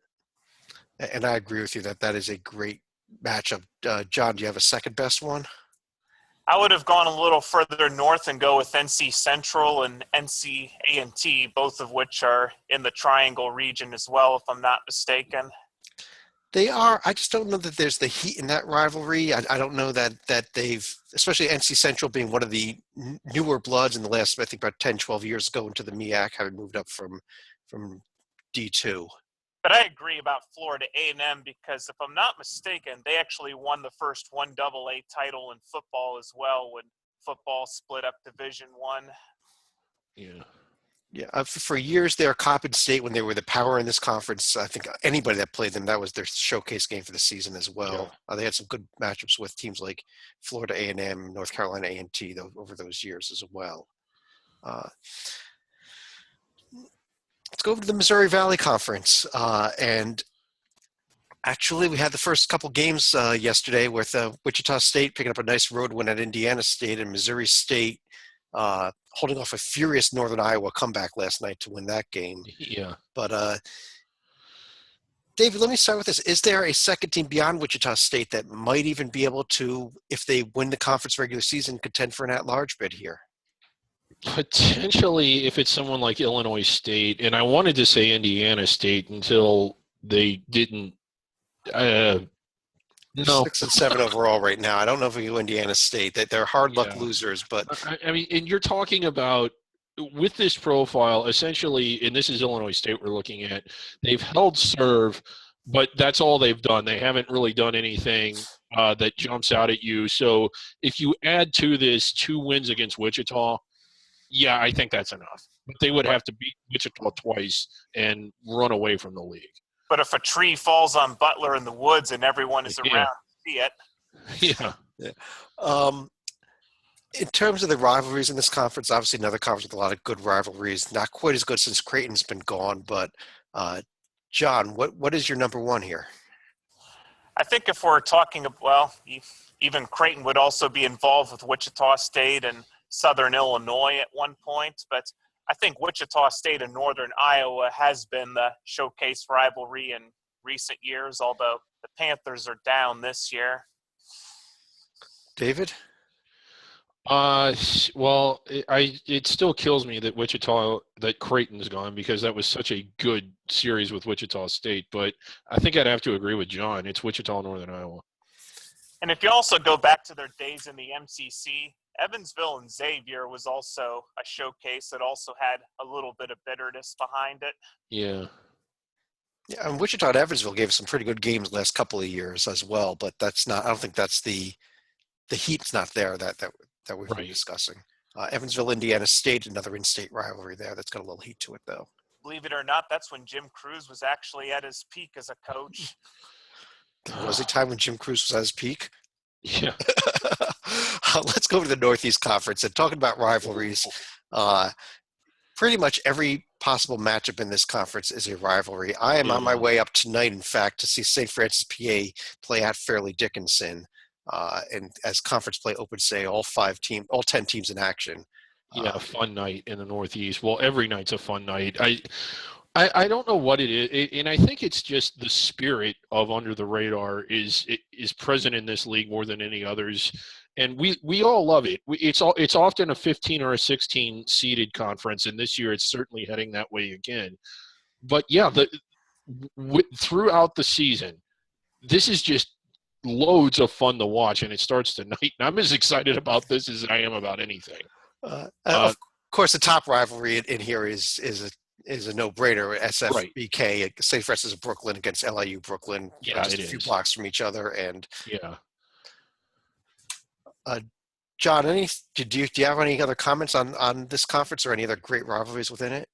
Speaker 2: And I agree with you that is a great matchup. John, do you have a second best one?
Speaker 1: I would have gone a little further north and go with NC Central and NC A&T, both of which are in the Triangle region as well, if I'm not mistaken.
Speaker 2: They are. I just don't know that there's the heat in that rivalry. I don't know that they've, especially NC Central being one of the newer bloods in the last, I think, about 10, 12 years ago into the MEAC, having moved up from D2.
Speaker 1: But I agree about Florida A&M because if I'm not mistaken, they actually won the first 1AA title in football as well when football split up Division I.
Speaker 2: Yeah, for years there, Coppin State, when they were the power in this conference, I think anybody that played them, that was their showcase game for the season as
Speaker 3: Yeah.
Speaker 2: well. They had some good matchups with teams like Florida A&M, North Carolina A&T over those years as well. Uh, let's go over to the Missouri Valley Conference. And actually, we had the first couple games yesterday with Wichita State picking up a nice road win at Indiana State, and Missouri State holding off a furious Northern Iowa comeback last night to win that game.
Speaker 3: Yeah.
Speaker 2: But David, let me start with this. Is there a second team beyond Wichita State that might even be able to, if they win the conference regular season, contend for an at-large bid here?
Speaker 3: Potentially, if it's someone like Illinois State, and I wanted to say Indiana State until they didn't. No.
Speaker 2: 6 and 7 overall right now. I don't know if you Indiana State, that they're hard luck
Speaker 3: Yeah.
Speaker 2: losers, but
Speaker 3: I mean, and you're talking about with this profile, essentially, and this is Illinois State we're looking at, they've held serve, but that's all they've done. They haven't really done anything that jumps out at you. So if you add to this 2 wins against Wichita, yeah, I think that's enough. But they would have to beat Wichita twice and run away from the league.
Speaker 1: But if a tree falls on Butler in the woods and everyone is around to see it.
Speaker 3: Yeah.
Speaker 2: In terms of the rivalries in this conference, obviously another conference with a lot of good rivalries. Not quite as good since Creighton's been gone, but John, what is your number one here?
Speaker 1: I think if we're talking, well, even Creighton would also be involved with Wichita State and Southern Illinois at one point, but I think Wichita State and Northern Iowa has been the showcase rivalry in recent years, although the Panthers are down this year.
Speaker 2: David?
Speaker 3: Well, it still kills me that Creighton's gone, because that was such a good series with Wichita State. But I think I'd have to agree with John. It's Wichita, Northern Iowa.
Speaker 1: And if you also go back to their days in the MCC, Evansville and Xavier was also a showcase that also had a little bit of bitterness behind it.
Speaker 3: Yeah.
Speaker 2: Yeah, and Wichita and Evansville gave some pretty good games the last couple of years as well, but that's not. I don't think that's the heat's not there that we've been discussing. Evansville, Indiana State, another in-state rivalry there that's got a little heat to it, though.
Speaker 1: Believe it or not, that's when Jim Cruz was actually at his peak as a coach.
Speaker 2: There was a time when Jim Cruz was at his peak.
Speaker 3: Yeah.
Speaker 2: Let's go to the Northeast Conference and talking about rivalries. Pretty much every possible matchup in this conference is a rivalry. I am on my way up tonight, in fact, to see St. Francis, PA play at Fairleigh Dickinson. And as conference play opens today, all 10 teams in action.
Speaker 3: Yeah, a fun night in the Northeast. Well, every night's a fun night. I don't know what it is, and I think it's just the spirit of under the radar is present in this league more than any others, and we all love it. It's often a 15 or a 16 seeded conference, and this year it's certainly heading that way again. But yeah, throughout the season, this is just loads of fun to watch, and it starts tonight. And I'm as excited about this as I am about anything.
Speaker 2: Of course, the top rivalry in here is a no-brainer. SFBK, right. St. Francis of Brooklyn against LIU Brooklyn.
Speaker 3: Yeah,
Speaker 2: just a few blocks from each other. And
Speaker 3: yeah.
Speaker 2: John, do you have any other comments on this conference or any other great rivalries within it?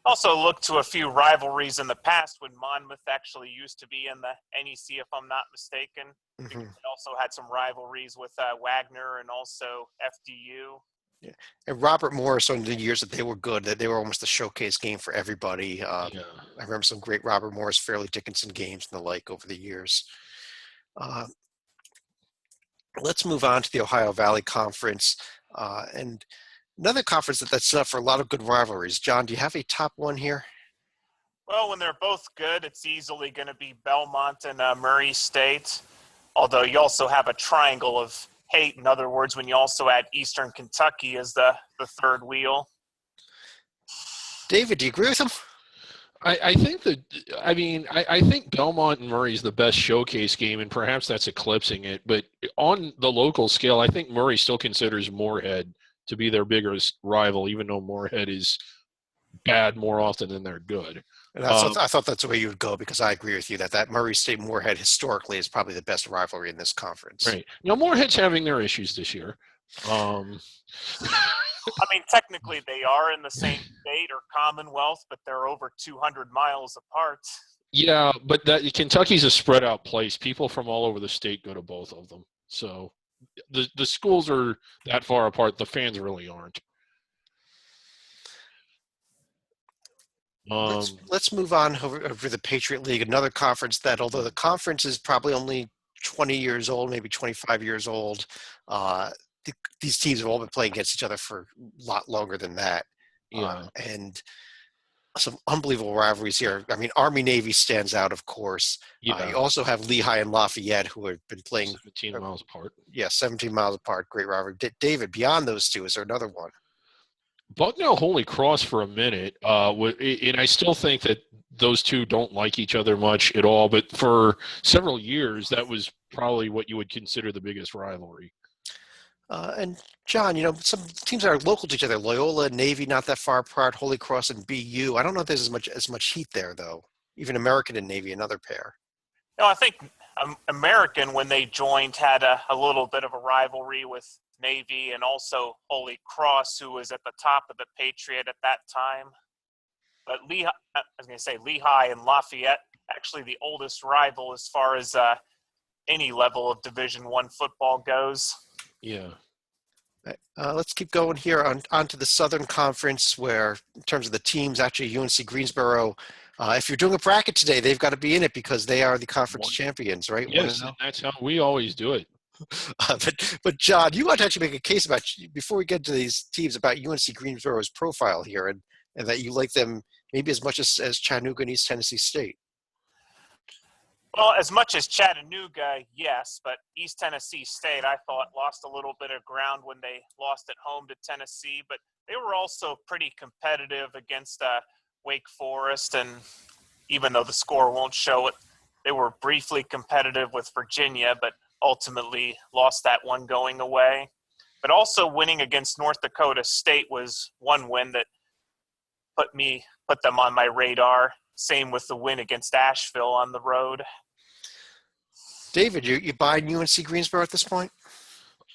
Speaker 1: Also look to a few rivalries in the past when Monmouth actually used to be in the NEC, if I'm not mistaken.
Speaker 2: Mm-hmm.
Speaker 1: They also had some rivalries with Wagner and also FDU.
Speaker 2: Yeah. And Robert Morris, on the years that they were good, that they were almost a showcase game for everybody. I remember some great Robert Morris, Fairleigh Dickinson games and the like over the years. Let's move on to the Ohio Valley Conference. And another conference that's set up for a lot of good rivalries. John, do you have a top one here?
Speaker 1: Well, when they're both good, it's easily going to be Belmont and Murray State. Although you also have a triangle of hate. In other words, when you also add Eastern Kentucky as the third wheel.
Speaker 2: David, do you agree with him?
Speaker 3: I think Belmont and Murray is the best showcase game, and perhaps that's eclipsing it. But on the local scale, I think Murray still considers Moorhead to be their biggest rival, even though Moorhead is bad more often than they're good.
Speaker 2: And I thought that's the way you would go, because I agree with you that Murray State Moorhead historically is probably the best rivalry in this conference.
Speaker 3: Right. Now, Moorhead's having their issues this year.
Speaker 1: I mean, technically they are in the same state or Commonwealth, but they're over 200 miles apart.
Speaker 3: Yeah, but Kentucky's a spread out place. People from all over the state go to both of them. So the schools are that far apart. The fans really aren't.
Speaker 2: Let's move on over the Patriot League, another conference that, although the conference is probably only 20 years old, maybe 25 years old, uh, these teams have all been playing against each other for a lot longer than that.
Speaker 3: Yeah.
Speaker 2: And some unbelievable rivalries here. I mean, Army-Navy stands out, of course.
Speaker 3: Yeah.
Speaker 2: You also have Lehigh and Lafayette, who have been playing
Speaker 3: 17 miles apart.
Speaker 2: Yeah, 17 miles apart. Great rivalry. David, beyond those two, is there another one?
Speaker 3: Bucknell Holy Cross for a minute, and I still think that those two don't like each other much at all. But for several years, that was probably what you would consider the biggest rivalry.
Speaker 2: And John, some teams that are local to each other, Loyola, Navy, not that far apart, Holy Cross and BU. I don't know if there's as much heat there, though. Even American and Navy, another pair.
Speaker 1: No, I think American, when they joined, had a little bit of a rivalry with Navy and also Holy Cross, who was at the top of the Patriot at that time. But Lehigh and Lafayette, actually the oldest rival as far as any level of Division I football goes.
Speaker 3: Yeah.
Speaker 2: Let's keep going here on to the Southern Conference, where in terms of the teams, actually UNC Greensboro, if you're doing a bracket today, they've got to be in it because they are the conference champions, right?
Speaker 3: Yes, and that's how we always do it.
Speaker 2: But John, you want to actually make a case about, before we get to these teams, about UNC Greensboro's profile here, and that you like them maybe as much as Chattanooga and East Tennessee State.
Speaker 1: Well, as much as Chattanooga, yes, but East Tennessee State, I thought, lost a little bit of ground when they lost at home to Tennessee, but they were also pretty competitive against Wake Forest, and even though the score won't show it, they were briefly competitive with Virginia, but ultimately lost that one going away. But also winning against North Dakota State was one win that put them on my radar. Same with the win against Asheville on the road.
Speaker 2: David, you buying UNC Greensboro at this point?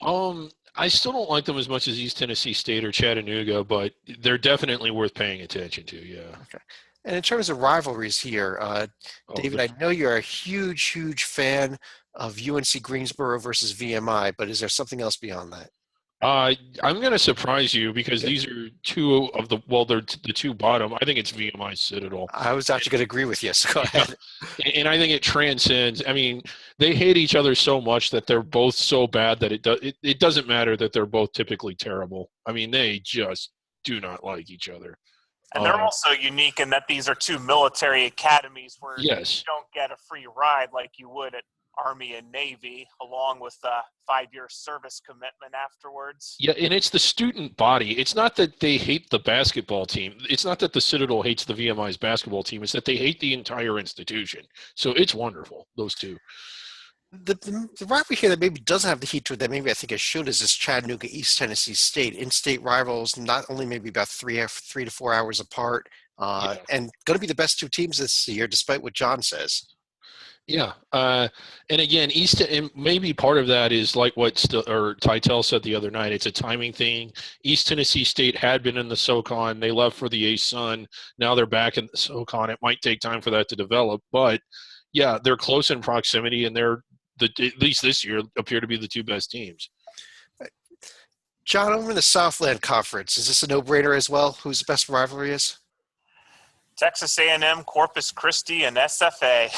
Speaker 3: I still don't like them as much as East Tennessee State or Chattanooga, but they're definitely worth paying attention to. Yeah.
Speaker 2: Okay. And in terms of rivalries here, David, I know you're a huge fan of UNC Greensboro versus VMI, but is there something else beyond that?
Speaker 3: I'm going to surprise you because these are two of they're the two bottom. I think it's VMI Citadel.
Speaker 2: I was actually going to agree with you, so go ahead.
Speaker 3: And I think it transcends. I mean, they hate each other so much that they're both so bad that it doesn't matter that they're both typically terrible. I mean, they just do not like each other.
Speaker 1: And they're also unique in that these are two military academies where you don't get a free ride like you would at Army and Navy, along with a 5-year service commitment afterwards.
Speaker 3: Yeah, and it's the student body. It's not that they hate the basketball team. It's not that the Citadel hates the VMI's basketball team. It's that they hate the entire institution. So it's wonderful, those two.
Speaker 2: The rivalry here that maybe doesn't have the heat to it that maybe I think it should is this Chattanooga East Tennessee State. In-state rivals, not only maybe about 3 to 4 hours apart, and going to be the best two teams this year, despite what John says.
Speaker 3: Yeah, and again, and maybe part of that is like what Titel said the other night. It's a timing thing. East Tennessee State had been in the SoCon. They left for the A-Sun. Now they're back in the SoCon. It might take time for that to develop, but yeah, they're close in proximity, and they're at least this year appear to be the two best teams.
Speaker 2: John, over in the Southland Conference, is this a no-brainer as well? Whose the best rivalry is?
Speaker 1: Texas A&M, Corpus Christi, and SFA.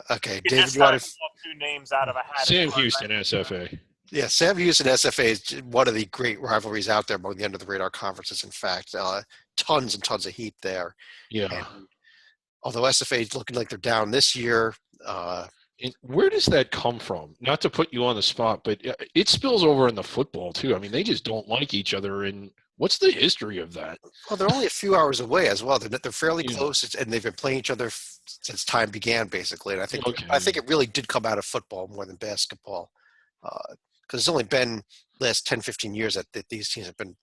Speaker 2: Okay, David, you want to
Speaker 1: two names out of a hat?
Speaker 3: Sam Houston, SFA.
Speaker 2: Yeah, Sam Houston, SFA is one of the great rivalries out there among the under-the-radar conferences. In fact, tons and tons of heat there.
Speaker 3: Yeah.
Speaker 2: And although SFA is looking like they're down this year.
Speaker 3: And where does that come from? Not to put you on the spot, but it spills over in the football too. I mean, they just don't like each other. And what's the history of that?
Speaker 2: Well, they're only a few hours away as well. They're fairly close, and they've been playing each other since time began, basically. And I think it really did come out of football more than basketball, because it's only been the last 10, 15 years that these teams have been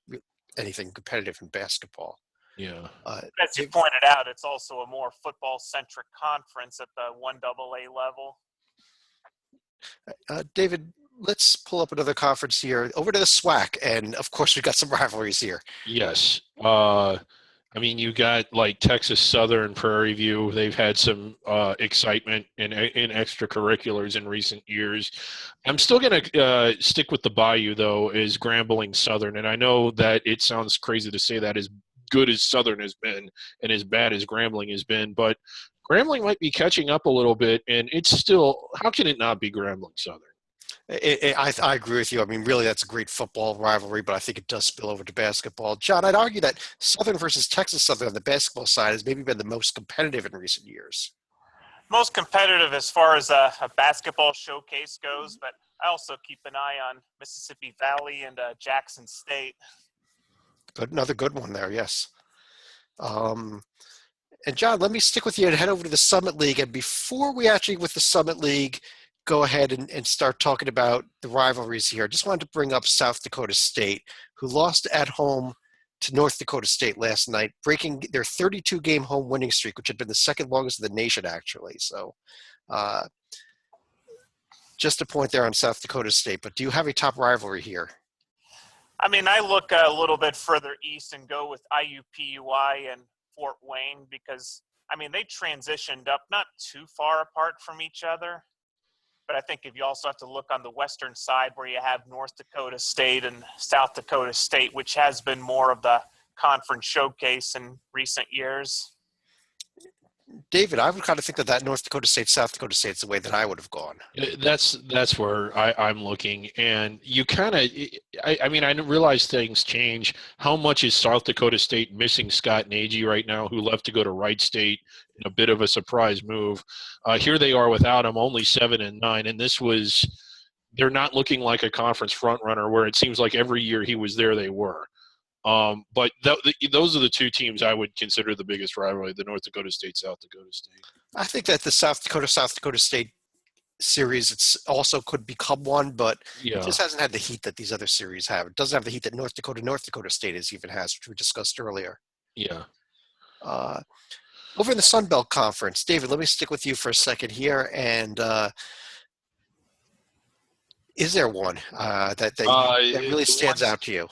Speaker 2: anything competitive in basketball.
Speaker 3: Yeah.
Speaker 1: As you pointed out, it's also a more football-centric conference at the 1AA level.
Speaker 2: David, let's pull up another conference here. Over to the SWAC, and of course we got some rivalries here.
Speaker 3: Yes. I mean, you got like Texas Southern, Prairie View. They've had some excitement in extracurriculars in recent years. I'm still going to stick with the Bayou, though, is Grambling Southern. And I know that it sounds crazy to say that, as good as Southern has been and as bad as Grambling has been, but Grambling might be catching up a little bit, and it's still, how can it not be Grambling Southern?
Speaker 2: I agree with you. I mean, really, that's a great football rivalry, but I think it does spill over to basketball. John, I'd argue that Southern versus Texas Southern on the basketball side has maybe been the most competitive in recent years.
Speaker 1: Most competitive as far as a basketball showcase goes, but I also keep an eye on Mississippi Valley and Jackson State.
Speaker 2: Another good one there, yes. And John, let me stick with you and head over to the Summit League. And before we actually, with the Summit League, go ahead and start talking about the rivalries here, I just wanted to bring up South Dakota State, who lost at home to North Dakota State last night, breaking their 32-game home winning streak, which had been the second longest in the nation, actually. So just a point there on South Dakota State. But do you have a top rivalry here?
Speaker 1: I mean, I look a little bit further east and go with IUPUI and Fort Wayne because, I mean, they transitioned up not too far apart from each other. But I think if you also have to look on the western side where you have North Dakota State and South Dakota State, which has been more of the conference showcase in recent years.
Speaker 2: David, I would kind of think that North Dakota State, South Dakota State is the way that I would have gone.
Speaker 3: That's where I'm looking, and you kind of, I mean, I realize things change. How much is South Dakota State missing Scott Nagy right now, who left to go to Wright State in a bit of a surprise move? Here they are without him, only 7-9, and they're not looking like a conference front runner where it seems like every year he was there, they were. But those are the two teams I would consider the biggest rivalry, the North Dakota State, South Dakota State.
Speaker 2: I think that the South Dakota State series, it's also could become one, but it just hasn't had the heat that these other series have. It doesn't have the heat that North Dakota State has which we discussed earlier.
Speaker 3: Yeah.
Speaker 2: Over in the Sun Belt Conference, David, let me stick with you for a second here. And is there one that really stands out to you?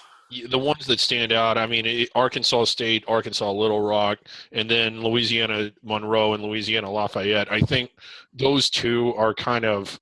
Speaker 3: The ones that stand out, I mean, Arkansas State, Arkansas Little Rock, and then Louisiana Monroe and Louisiana Lafayette. I think those two are kind of,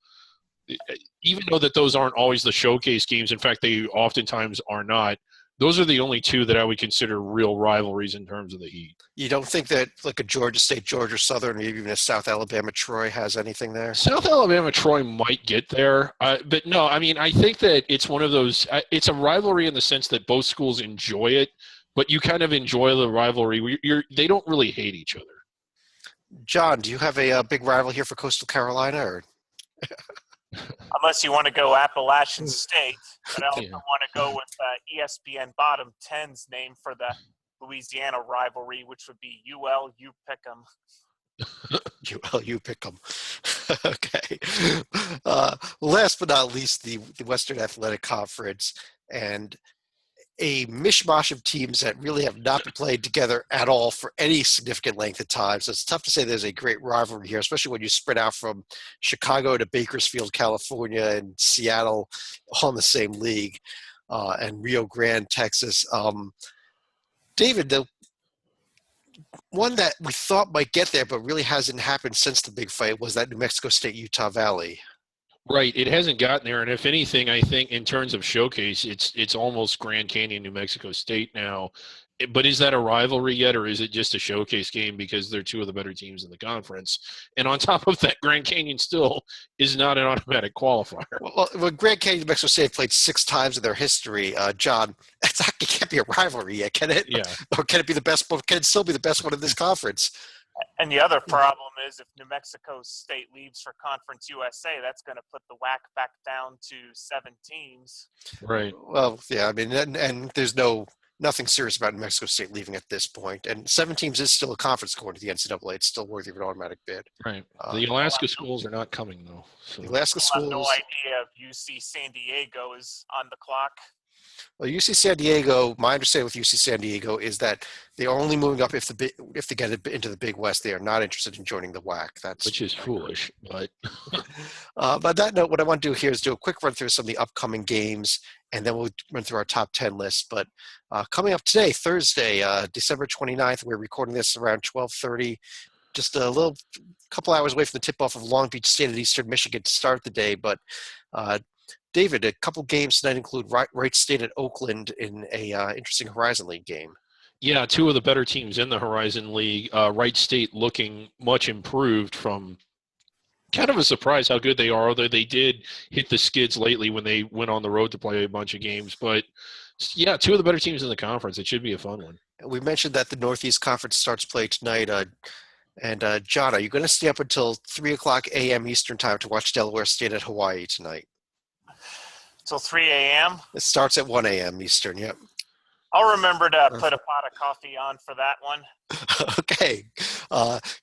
Speaker 3: even though that those aren't always the showcase games, in fact, they oftentimes are not, those are the only two that I would consider real rivalries in terms of the heat.
Speaker 2: You don't think that like a Georgia State, Georgia Southern, or even a South Alabama Troy has anything there?
Speaker 3: South Alabama Troy might get there, but no, I mean, I think that it's one of those, it's a rivalry in the sense that both schools enjoy it, but you kind of enjoy the rivalry. They don't really hate each other.
Speaker 2: John, do you have a big rival here for Coastal Carolina? Or
Speaker 1: Unless you want to go Appalachian State, but I also want to go with ESPN Bottom 10's name for the Louisiana rivalry, which would be UL-U Pick'em.
Speaker 2: UL-U Pick'em. Okay. Last but not least, the Western Athletic Conference, and a mishmash of teams that really have not been played together at all for any significant length of time. So it's tough to say there's a great rivalry here, especially when you spread out from Chicago to Bakersfield, California, and Seattle all in the same league, and Rio Grande, Texas. David, the one that we thought might get there but really hasn't happened since the big fight was that New Mexico State-Utah Valley.
Speaker 3: Right. It hasn't gotten there. And if anything, I think in terms of showcase, it's almost Grand Canyon, New Mexico State now. But is that a rivalry yet, or is it just a showcase game because they're two of the better teams in the conference? And on top of that, Grand Canyon still is not an automatic qualifier.
Speaker 2: Well, Grand Canyon, New Mexico State played 6 times in their history. John, it can't be a rivalry yet, can it?
Speaker 3: Yeah.
Speaker 2: Or can it be the best one? Can it still be the best one in this conference?
Speaker 1: And the other problem is if New Mexico State leaves for Conference USA, that's going to put the WAC back down to 7 teams.
Speaker 3: Right.
Speaker 2: Well, yeah, I mean, and there's nothing serious about New Mexico State leaving at this point. And 7 teams is still a conference according to the NCAA. It's still worthy of an automatic bid.
Speaker 3: Right. The Alaska schools are not coming, though. So.
Speaker 2: The Alaska
Speaker 1: I have
Speaker 2: schools.
Speaker 1: no idea if UC San Diego is on the clock.
Speaker 2: Well, UC San Diego, my understanding with UC San Diego is that they are only moving up if they get into the Big West. They are not interested in joining the WAC. That's
Speaker 3: which is foolish, but
Speaker 2: But that note, what I want to do here is do a quick run through some of the upcoming games, and then we'll run through our top 10 list. But coming up today, Thursday, December 29th, we're recording this around 12:30, just a little couple hours away from the tip-off of Long Beach State at Eastern Michigan to start the day. But David, a couple games tonight include Wright State at Oakland in a interesting Horizon League game.
Speaker 3: yeah, two of the better teams in the Horizon League. Wright State looking much improved from kind of a surprise how good they are, although they did hit the skids lately when they went on the road to play a bunch of games. But, yeah, two of the better teams in the conference. It should be a fun one.
Speaker 2: We mentioned that the Northeast Conference starts play tonight. And John, are you going to stay up until 3 o'clock a.m. Eastern time to watch Delaware State at Hawaii tonight?
Speaker 1: Till 3 a.m.?
Speaker 2: It starts at 1 a.m. Eastern, yep.
Speaker 1: I'll remember to put a pot of coffee on for that one.
Speaker 2: Okay.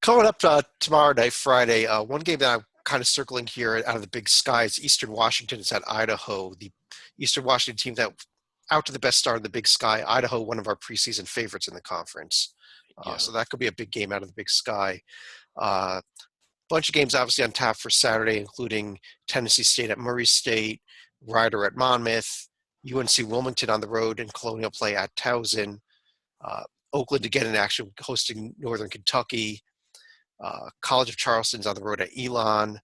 Speaker 2: Coming up tomorrow night, Friday, one game that I'm kind of circling here out of the Big Sky is Eastern Washington. It's at Idaho. The Eastern Washington team that out to the best start in the Big Sky. Idaho, one of our preseason favorites in the conference. So that could be a big game out of the Big Sky. Bunch of games obviously on tap for Saturday, including Tennessee State at Murray State, Rider at Monmouth, UNC Wilmington on the road, and Colonial play at Towson. Oakland again in action hosting Northern Kentucky. College of Charleston's on the road at Elon.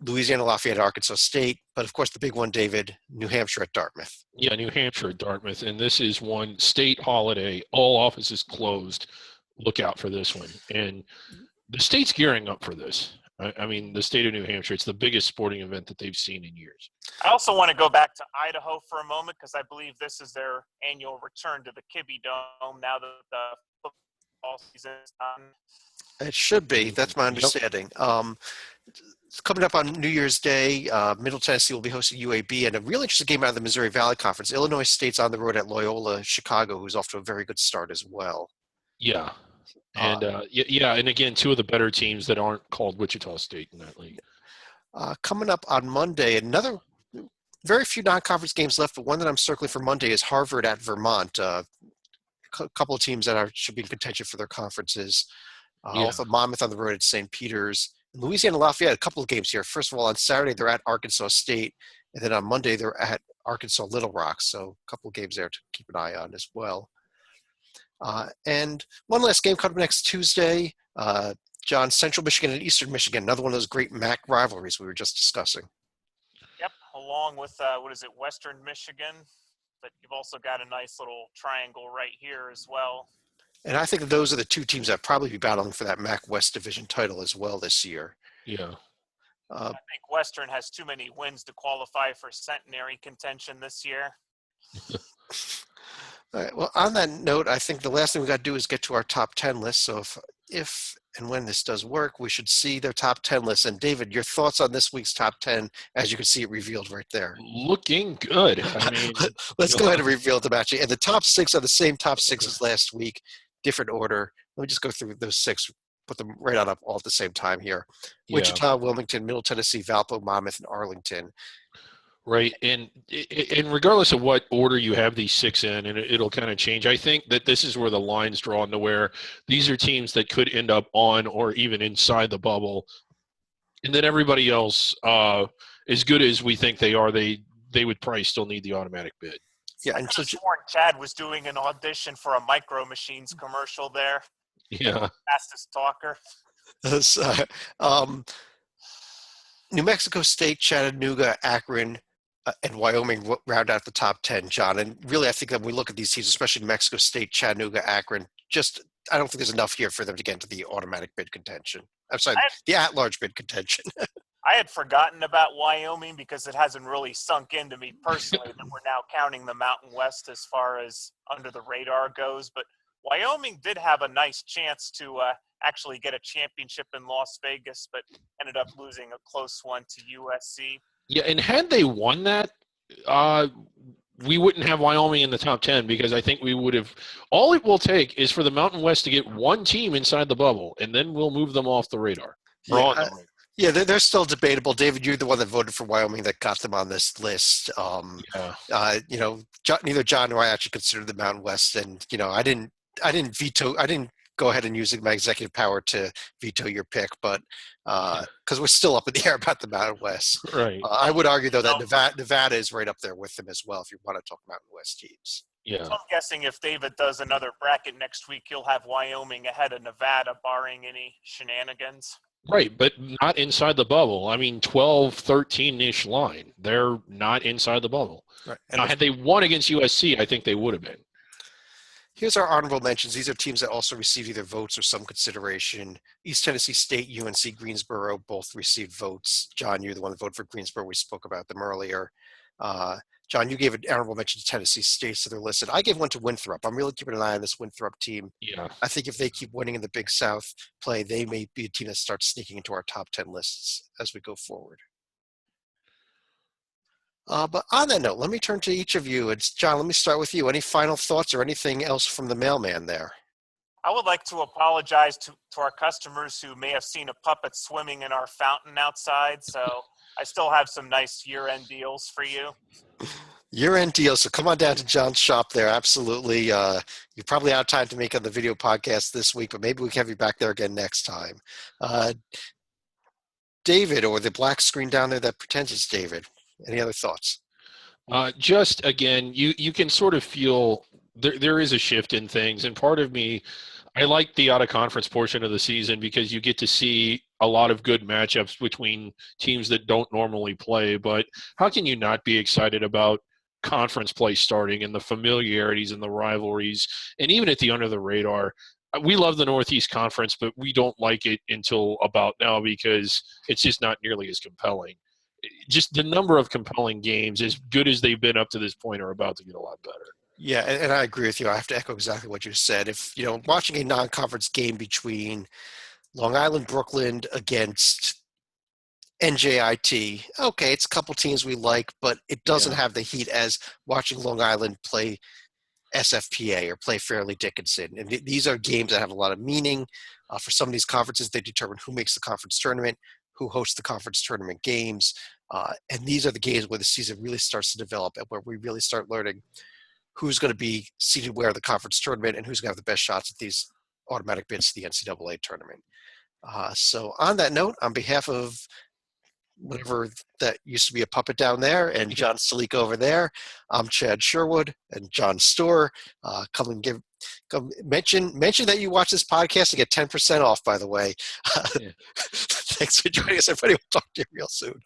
Speaker 2: Louisiana Lafayette at Arkansas State. But, of course, the big one, David, New Hampshire at Dartmouth.
Speaker 3: Yeah, New Hampshire at Dartmouth. And this is one state holiday. All offices closed. Look out for this one. And the state's gearing up for this. I mean, the state of New Hampshire, it's the biggest sporting event that they've seen in years.
Speaker 1: I also want to go back to Idaho for a moment because I believe this is their annual return to the Kibbe Dome now that the football season is done.
Speaker 2: It should be. That's my understanding. It's coming up on New Year's Day. Middle Tennessee will be hosting UAB, and a really interesting game out of the Missouri Valley Conference. Illinois State's on the road at Loyola Chicago, who's off to a very good start as well.
Speaker 3: Yeah. And, and again, two of the better teams that aren't called Wichita State in that league.
Speaker 2: Coming up on Monday, another very few non-conference games left, but one that I'm circling for Monday is Harvard at Vermont. A couple of teams that should be in contention for their conferences. Also, Monmouth on the road at St. Peter's. Louisiana Lafayette, a couple of games here. First of all, on Saturday, they're at Arkansas State, and then on Monday, they're at Arkansas Little Rock. So a couple of games there to keep an eye on as well. And one last game coming up next Tuesday, John, Central Michigan and Eastern Michigan, another one of those great MAC rivalries we were just discussing.
Speaker 1: Yep, along with, Western Michigan, but you've also got a nice little triangle right here as well.
Speaker 2: And I think that those are the two teams that probably be battling for that MAC West Division title as well this year.
Speaker 3: Yeah.
Speaker 1: I think Western has too many wins to qualify for centenary contention this year.
Speaker 2: All right. Well, on that note, I think the last thing we got to do is get to our top 10 list. So if and when this does work, we should see their top 10 list. And David, your thoughts on this week's top 10, as you can see it revealed right there.
Speaker 3: Looking good. I mean,
Speaker 2: let's go ahead and reveal them actually. And the top 6 are the same top 6 as last week, different order. Let me just go through those 6, put them right on up all at the same time here.
Speaker 3: Yeah.
Speaker 2: Wichita, Wilmington, Middle Tennessee, Valpo, Monmouth, and Arlington.
Speaker 3: Right, and regardless of what order you have these 6 in, and it'll kind of change, I think that this is where the line's drawn to where these are teams that could end up on or even inside the bubble. And then everybody else, as good as we think they are, they would probably still need the automatic bid.
Speaker 2: Yeah, and so
Speaker 1: Chad was doing an audition for a Micro Machines commercial there.
Speaker 3: Yeah.
Speaker 1: Fastest talker.
Speaker 2: New Mexico State, Chattanooga, Akron, and Wyoming round out the top 10, John. And really, I think that when we look at these teams, especially New Mexico State, Chattanooga, Akron, I don't think there's enough here for them to get into the automatic bid contention. I'm sorry, the at-large bid contention.
Speaker 1: I had forgotten about Wyoming because it hasn't really sunk into me personally that we're now counting the Mountain West as far as under the radar goes. But Wyoming did have a nice chance to actually get a championship in Las Vegas, but ended up losing a close one to USC.
Speaker 3: Yeah, and had they won that, we wouldn't have Wyoming in the top 10 because I think we would have – all it will take is for the Mountain West to get one team inside the bubble, and then we'll move them off the radar.
Speaker 2: Yeah, they're still debatable. David, you're the one that voted for Wyoming that got them on this list.
Speaker 3: Yeah.
Speaker 2: Neither John nor I actually considered the Mountain West, and I didn't go ahead and use my executive power to veto your pick, but because we're still up in the air about the Mountain West.
Speaker 3: Right.
Speaker 2: I would argue though that Nevada is right up there with them as well. If you want to talk Mountain West teams.
Speaker 3: Yeah.
Speaker 1: So I'm guessing if David does another bracket next week, he'll have Wyoming ahead of Nevada, barring any shenanigans.
Speaker 3: Right, but not inside the bubble. I mean, 12, 13-ish line. They're not inside the bubble.
Speaker 2: Right.
Speaker 3: Now, had they won against USC, I think they would have been.
Speaker 2: Here's our honorable mentions. These are teams that also received either votes or some consideration. East Tennessee State, UNC Greensboro both received votes. John, you're the one that voted for Greensboro. We spoke about them earlier. John, you gave an honorable mention to Tennessee State, so they're listed. I gave one to Winthrop. I'm really keeping an eye on this Winthrop team.
Speaker 3: Yeah.
Speaker 2: I think if they keep winning in the Big South play, they may be a team that starts sneaking into our top 10 lists as we go forward. But on that note, let me turn to each of you. It's John, let me start with you. Any final thoughts or anything else from the mailman there?
Speaker 1: I would like to apologize to our customers who may have seen a puppet swimming in our fountain outside. So I still have some nice year-end deals for you.
Speaker 2: Year-end deals. So come on down to John's shop there. Absolutely. You're probably out of time to make on the video podcast this week, but maybe we can have you back there again next time. David, or the black screen down there that pretends it's David. Any other thoughts?
Speaker 3: Just again, you can sort of feel there is a shift in things, and part of me, I like the out of conference portion of the season because you get to see a lot of good matchups between teams that don't normally play. But how can you not be excited about conference play starting and the familiarities and the rivalries, and even at the under the radar? We love the Northeast Conference, but we don't like it until about now because it's just not nearly as compelling. Just the number of compelling games, as good as they've been up to this point, are about to get a lot better.
Speaker 2: Yeah, and I agree with you. I have to echo exactly what you said. If, watching a non-conference game between Long Island, Brooklyn against NJIT, okay, it's a couple teams we like, but it doesn't have the heat as watching Long Island play SFPA or play Fairleigh Dickinson. And these are games that have a lot of meaning. For some of these conferences, they determine who makes the conference tournament, who hosts the conference tournament games. And these are the games where the season really starts to develop and where we really start learning who's going to be seated where in the conference tournament and who's going to have the best shots at these automatic bids to the NCAA tournament. So on that note, on behalf of whatever that used to be a puppet down there and John Stalik over there, I'm Chad Sherwood and John Storr. Come mention that you watch this podcast and get 10% off, by the way. Thanks for joining us, everybody. We'll talk to you real soon.